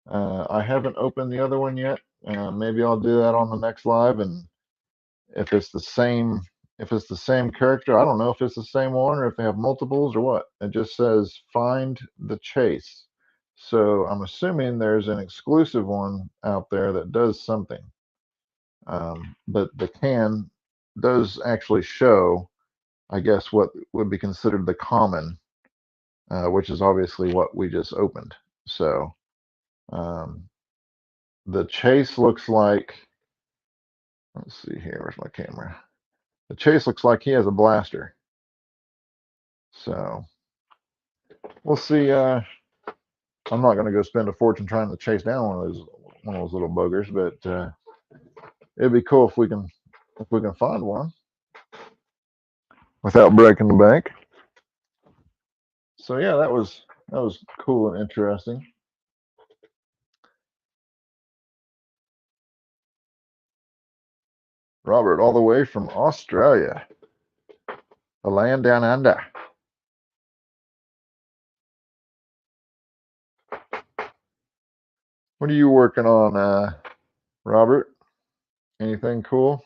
I haven't opened the other one yet. Maybe I'll do that on the next live, and if it's the same if it's the same character, I don't know if it's the same one or if they have multiples or what. It just says find the chase. So I'm assuming there's an exclusive one out there that does something. But the can does actually show, I guess, what would be considered the common, which is obviously what we just opened. So um, the chase looks like, let's see here, where's my camera? The chase looks like he has a blaster. So we'll see. I'm not going to go spend a fortune trying to chase down one of those little buggers, but it'd be cool if we can find one without breaking the bank. So yeah, that was cool and interesting. Robert, all the way from Australia, the land down under. What are you working on, Robert? Anything cool?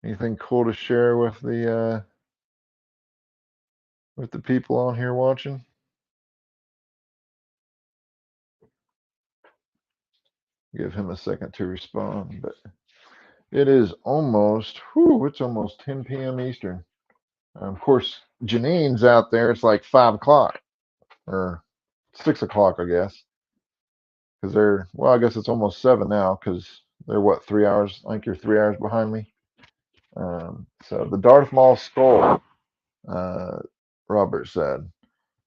Anything cool to share with the people on here watching? Give him a second to respond, but it is it's almost 10 p.m. Eastern. Of course, Janine's out there. It's like 5 o'clock or 6 o'clock, I guess, because well, I guess it's almost seven now because they're what, 3 hours? I think you're 3 hours behind me. So the Darth Maul skull, uh, Robert said.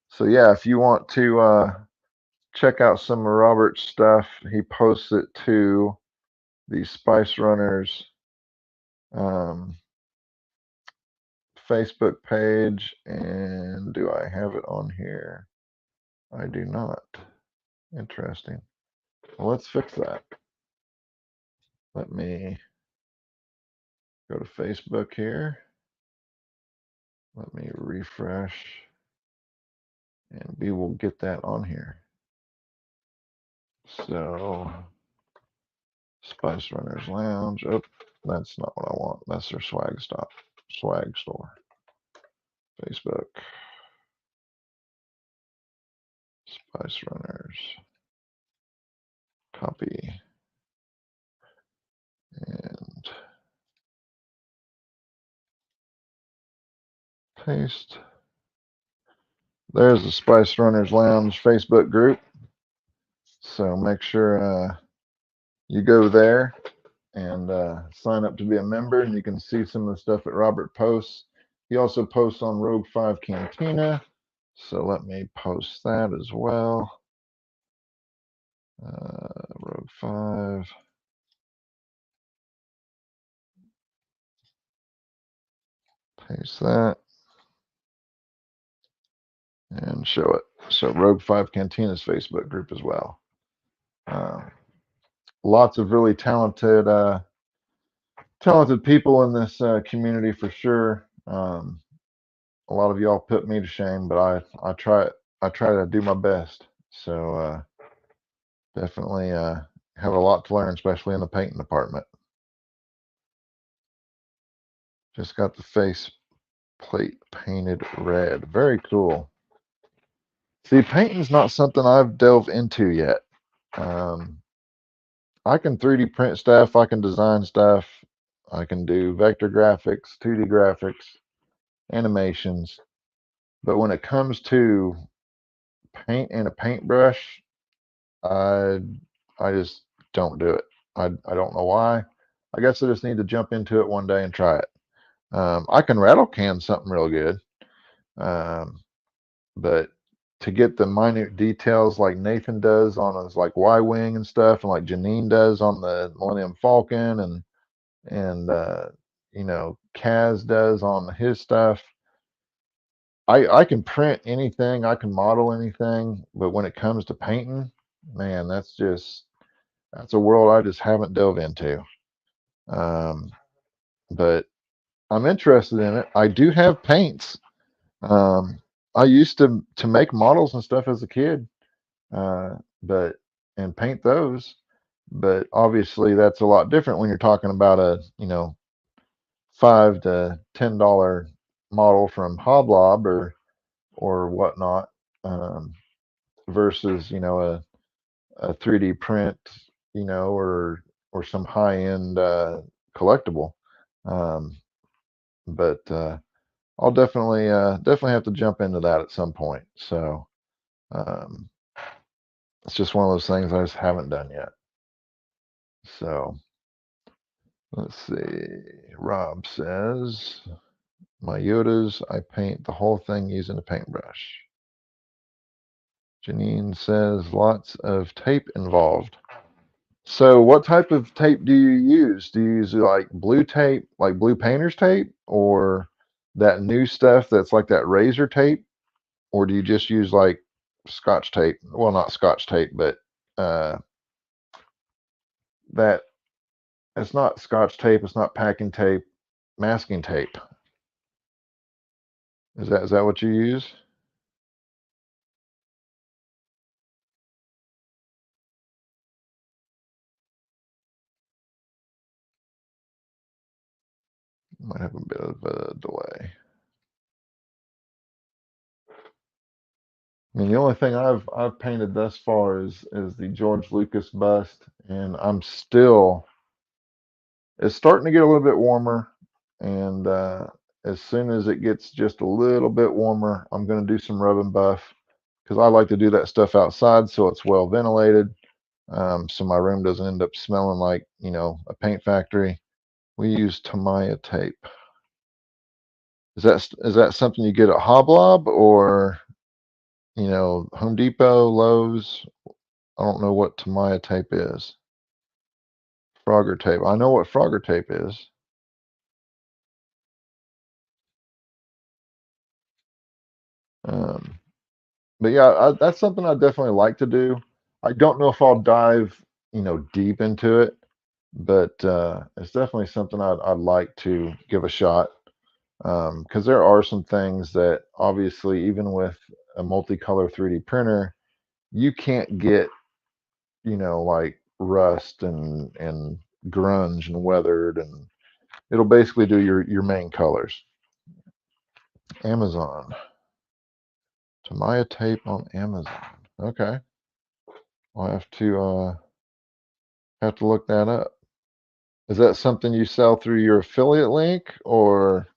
So yeah, if you want to check out some of Robert's stuff, he posts it to the Spice Runners um, Facebook page. And do I have it on here? I do not. Interesting. Well, let's fix that. Let me go to Facebook here. Let me refresh, and we will get that on here. So, Spice Runners Lounge. Oh, that's not what I want. That's their swag store. Facebook, Spice Runners. Copy and paste. There's the Spice Runners Lounge Facebook group. So make sure you go there and sign up to be a member, and you can see some of the stuff that Robert posts. He also posts on Rogue 5 Cantina, so let me post that as well. Rogue 5. Paste that and show it. So Rogue 5 Cantina's Facebook group as well. Lots of really talented people in this community for sure. A lot of y'all put me to shame, but I try to do my best. So definitely have a lot to learn, especially in the painting department. Just got the face plate painted red. Very cool. See, painting's not something I've delved into yet. I can 3D print stuff. I can design stuff. I can do vector graphics, 2D graphics, animations. But when it comes to paint and a paintbrush, I I just don't do it. I don't know why. I guess I just need to jump into it one day and try it. I can rattle can something real good, um, but to get the minute details like Nathan does on his like Y wing and stuff, and like Janine does on the Millennium Falcon, and and Kaz does on his stuff. I can print anything, I can model anything, but when it comes to painting, man, that's a world I just haven't dove into. Um, but I'm interested in it. I do have paints. Um, I used to make models and stuff as a kid, but and paint those. But obviously, that's a lot different when you're talking about a $5 to $10 model from Hoblob or whatnot, um, versus a 3D print, or some high end collectible. Um, but I'll definitely have to jump into that at some point. So um, it's just one of those things I just haven't done yet. So let's see. Rob says, my Yodas, I paint the whole thing using a paintbrush. Janine says, lots of tape involved. So what type of tape do you use? Do you use like blue tape, like blue painter's tape, or that new stuff that's like that razor tape? Or do you just use like Scotch tape? Well, not Scotch tape, but uh, that it's not Scotch tape, it's not packing tape, masking tape. Is that what you use? Might have a bit of a delay. I mean, the only thing I've painted thus far is the George Lucas bust, and it's starting to get a little bit warmer, and as soon as it gets just a little bit warmer, I'm going to do some rub and buff because I like to do that stuff outside so it's well ventilated, so my room doesn't end up smelling like a paint factory. We use Tamiya tape. Is that something you get at Hoblob or Home Depot, Lowe's? I don't know what Tamiya tape is. Frogger tape. I know what Frogger tape is. Um, but yeah, that's something I definitely like to do. I don't know if I'll dive, deep into it, but it's definitely something I'd like to give a shot. Because there are some things that obviously, even with a multicolor 3D printer, you can't get, like rust and grunge and weathered, and it'll basically do your main colors. Amazon. Tamiya tape on Amazon. Okay. I'll have to look that up. Is that something you sell through your affiliate link, or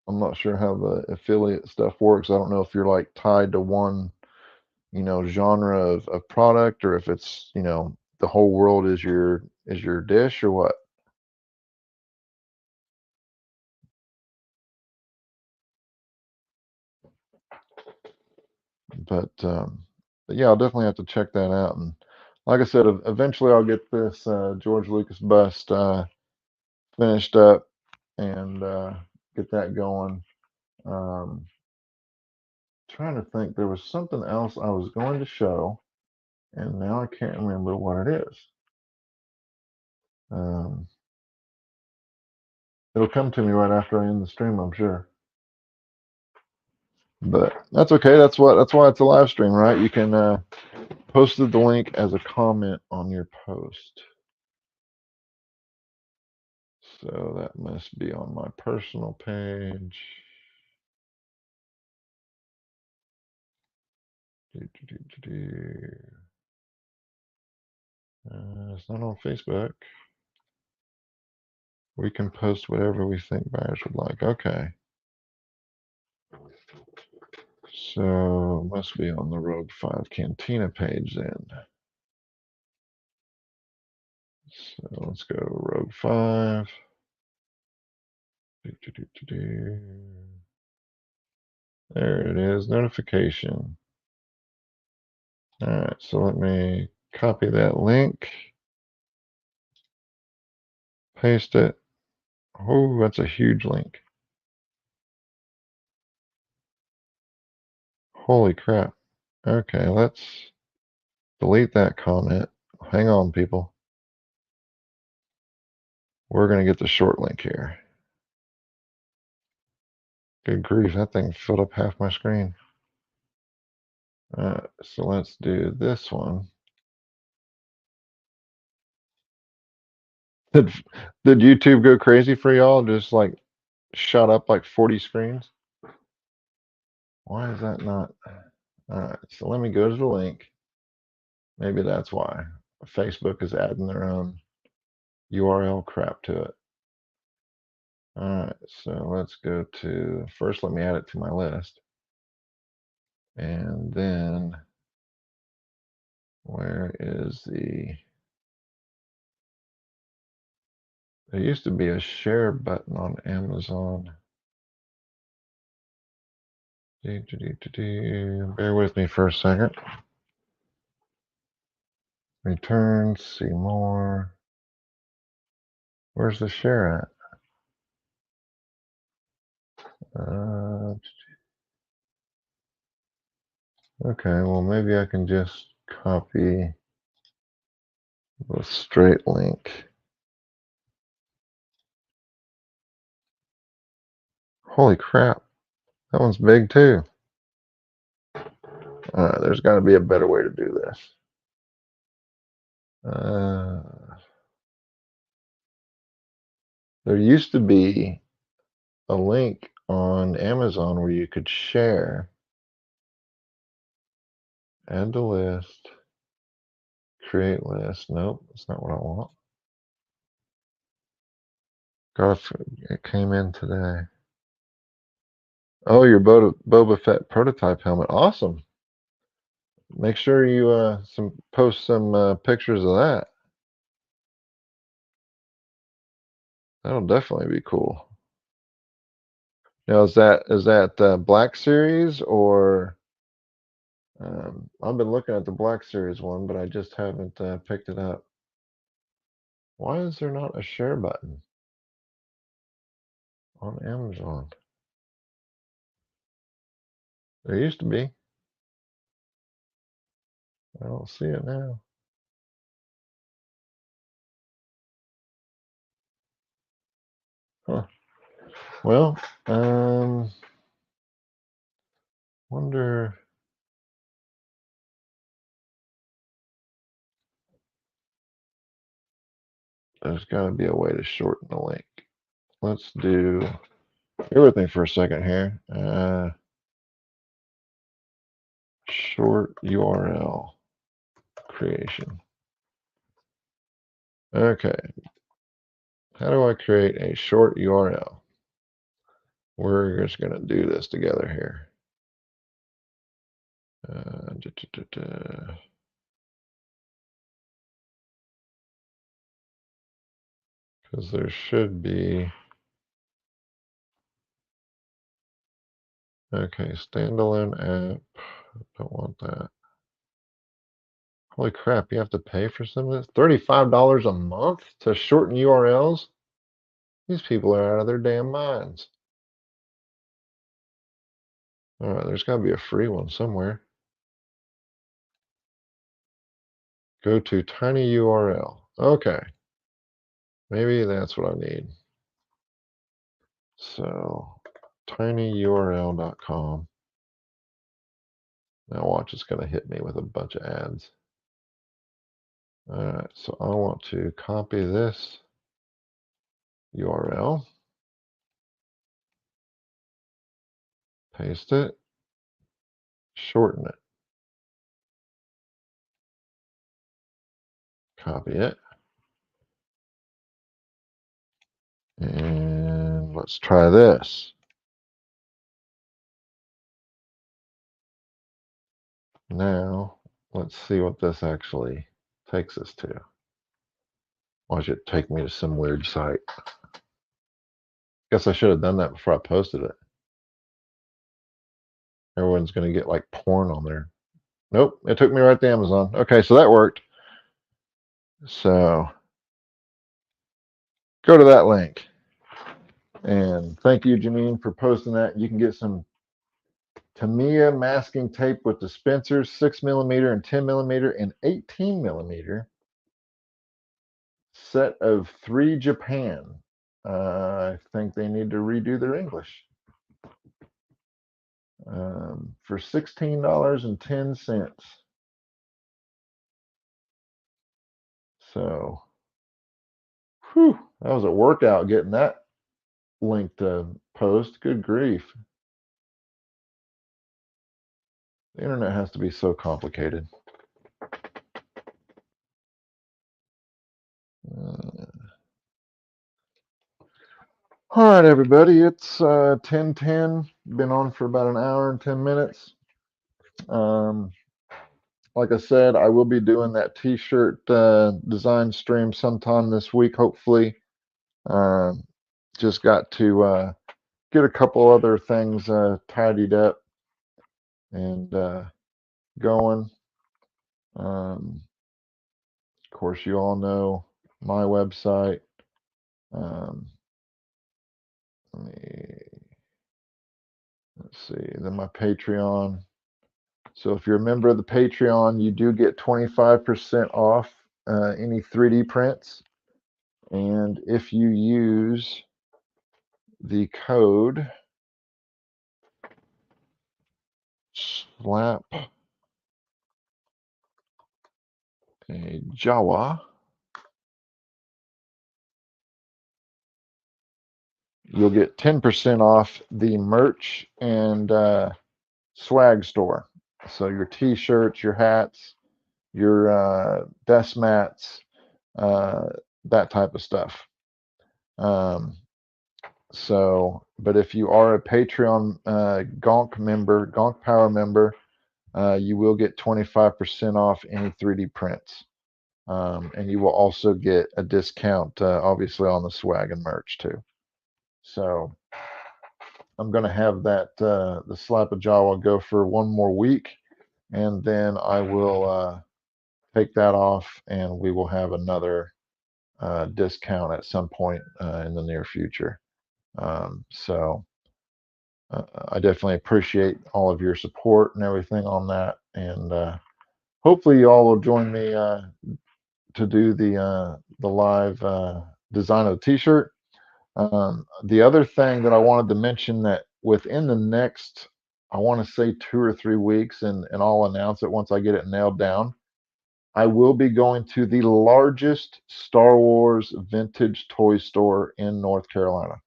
I'm not sure how the affiliate stuff works. I don't know if you're like tied to one, genre of product, or if it's, the whole world is your dish or what. But yeah, I'll definitely have to check that out. And like I said, eventually I'll get this George Lucas bust finished up and get that going. Um, Trying to think, there was something else I was going to show, and now I can't remember what it is. Um, it'll come to me right after I end the stream, I'm sure. But that's okay. That's why it's a live stream, right? You can post the link as a comment on your post. So that must be on my personal page. It's not on Facebook. We can post whatever we think buyers would like. Okay. So must be on the Rogue 5 Cantina page then. So let's go Rogue 5. There it is, notification. All right, so let me copy that link. Paste it. Oh, that's a huge link. Holy crap. Okay, let's delete that comment. Hang on, people. We're going to get the short link here. Good grief, that thing filled up half my screen. So let's do this one. Did YouTube go crazy for y'all? Just like shut up like 40 screens? Why is that not? All right, so let me go to the link. Maybe that's why. Facebook is adding their own URL crap to it. All right, so let's go to, first let me add it to my list. And then where is there used to be a share button on Amazon. Bear with me for a second. Return, see more. Where's the share at? Okay, well maybe I can just copy the straight link. Holy crap, that one's big too. There's got to be a better way to do this. There used to be a link on Amazon where you could share, add to list, create list. Nope, that's not what I want. God, it came in today. Oh, your Boba Fett prototype helmet. Awesome. Make sure you post some pictures of that. That'll definitely be cool. Now, is that Black Series or? I've been looking at the Black Series one, but I just haven't picked it up. Why is there not a share button on Amazon? There used to be. I don't see it now. Huh. Well, wonder. There's got to be a way to shorten the link. Let's do. Bear with me for a second here. Short URL creation. Okay. How do I create a short URL? We're just going to do this together here. Because there should be. Okay, standalone app. Don't want that. Holy crap, you have to pay for some of this? $35 a month to shorten URLs? These people are out of their damn minds. All right, there's got to be a free one somewhere. Go to tiny URL. Okay. Maybe that's what I need. So, tinyurl.com. Now watch, it's going to hit me with a bunch of ads. All right, so I want to copy this URL, paste it, shorten it, copy it, and let's try this. Now, let's see what this actually takes us to. Watch it take me to some weird site. Guess I should have done that before I posted it. Everyone's going to get like porn on there. Nope, it took me right to Amazon. Okay, so that worked. So go to that link. And thank you, Janine, for posting that. You can get some Tamiya masking tape with dispensers, 6mm and 10mm and 18mm. Set of 3 Japan. I think they need to redo their English. For $16.10. So, whew, that was a workout getting that link to post. Good grief. The internet has to be so complicated. All right, everybody. It's 10:10. Been on for about an hour and 10 minutes. Like I said, I will be doing that T-shirt design stream sometime this week, hopefully. Just got to get a couple other things tidied up and going. Of course, you all know my website. Let's see, then my Patreon. So if you're a member of the Patreon, you do get 25% off any 3D prints. And if you use the code slap a Jawa, you'll get 10% off the merch and swag store. So your t-shirts, your hats, your desk mats, that type of stuff. But if you are a Patreon Gonk member, Gonk Power member, you will get 25% off any 3D prints. And you will also get a discount, obviously, on the swag and merch too. So I'm going to have that the Slap of Jawa go for one more week, and then I will take that off, and we will have another discount at some point in the near future. So I definitely appreciate all of your support and everything on that, and hopefully you all will join me to do the live design of the t-shirt. The other thing that I wanted to mention, that within the next, I want to say 2 or 3 weeks, and I'll announce it once I get it nailed down, I will be going to the largest Star Wars vintage toy store in North Carolina.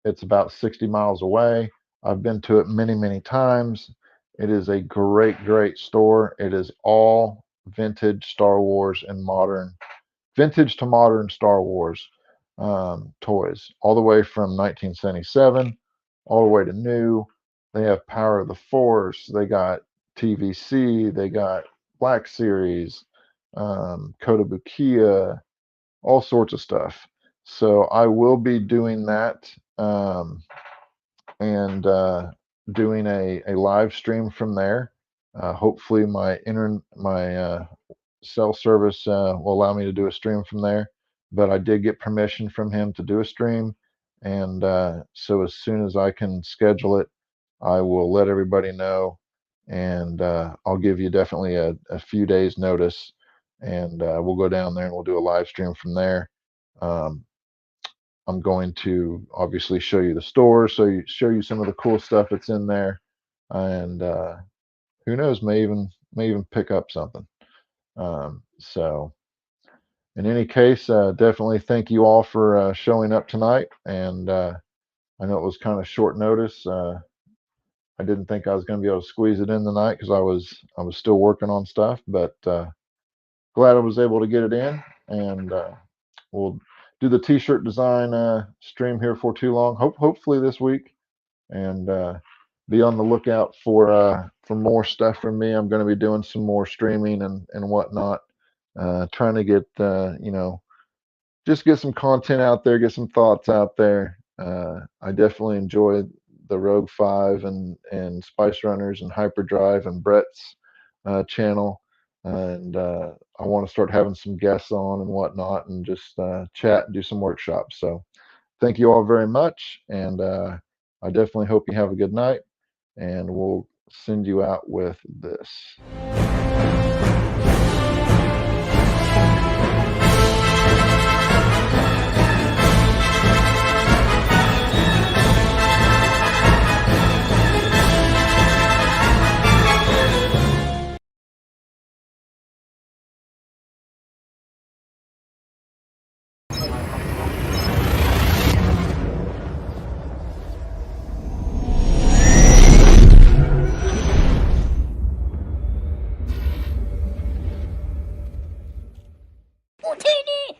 It's about 60 miles away. I've been to it many, many times. It is a great, great store. It is all vintage Star Wars and vintage to modern Star Wars toys, all the way from 1977, all the way to new. They have Power of the Force. They got TVC. They got Black Series, Kotobukiya, all sorts of stuff. So I will be doing that and doing a live stream from there. Hopefully my cell service will allow me to do a stream from there. But I did get permission from him to do a stream, and so as soon as I can schedule it, I will let everybody know, and I'll give you definitely a few days notice, and we'll go down there and we'll do a live stream from there. Um, I'm going to obviously show you the store, so show you some of the cool stuff that's in there, and who knows, may even pick up something. So in any case, definitely thank you all for showing up tonight. And I know it was kind of short notice. I didn't think I was going to be able to squeeze it in tonight because I was still working on stuff, but glad I was able to get it in. And we'll do the t-shirt design stream here for too long. Hopefully this week, and be on the lookout for more stuff from me. I'm going to be doing some more streaming and whatnot. Trying to get just get some content out there, get some thoughts out there. I definitely enjoy the Rogue 5 and Spice Runners and Hyperdrive and Brett's channel. and I want to start having some guests on and whatnot, and just chat and do some workshops. So thank you all very much, and I definitely hope you have a good night, and we'll send you out with this. Utinni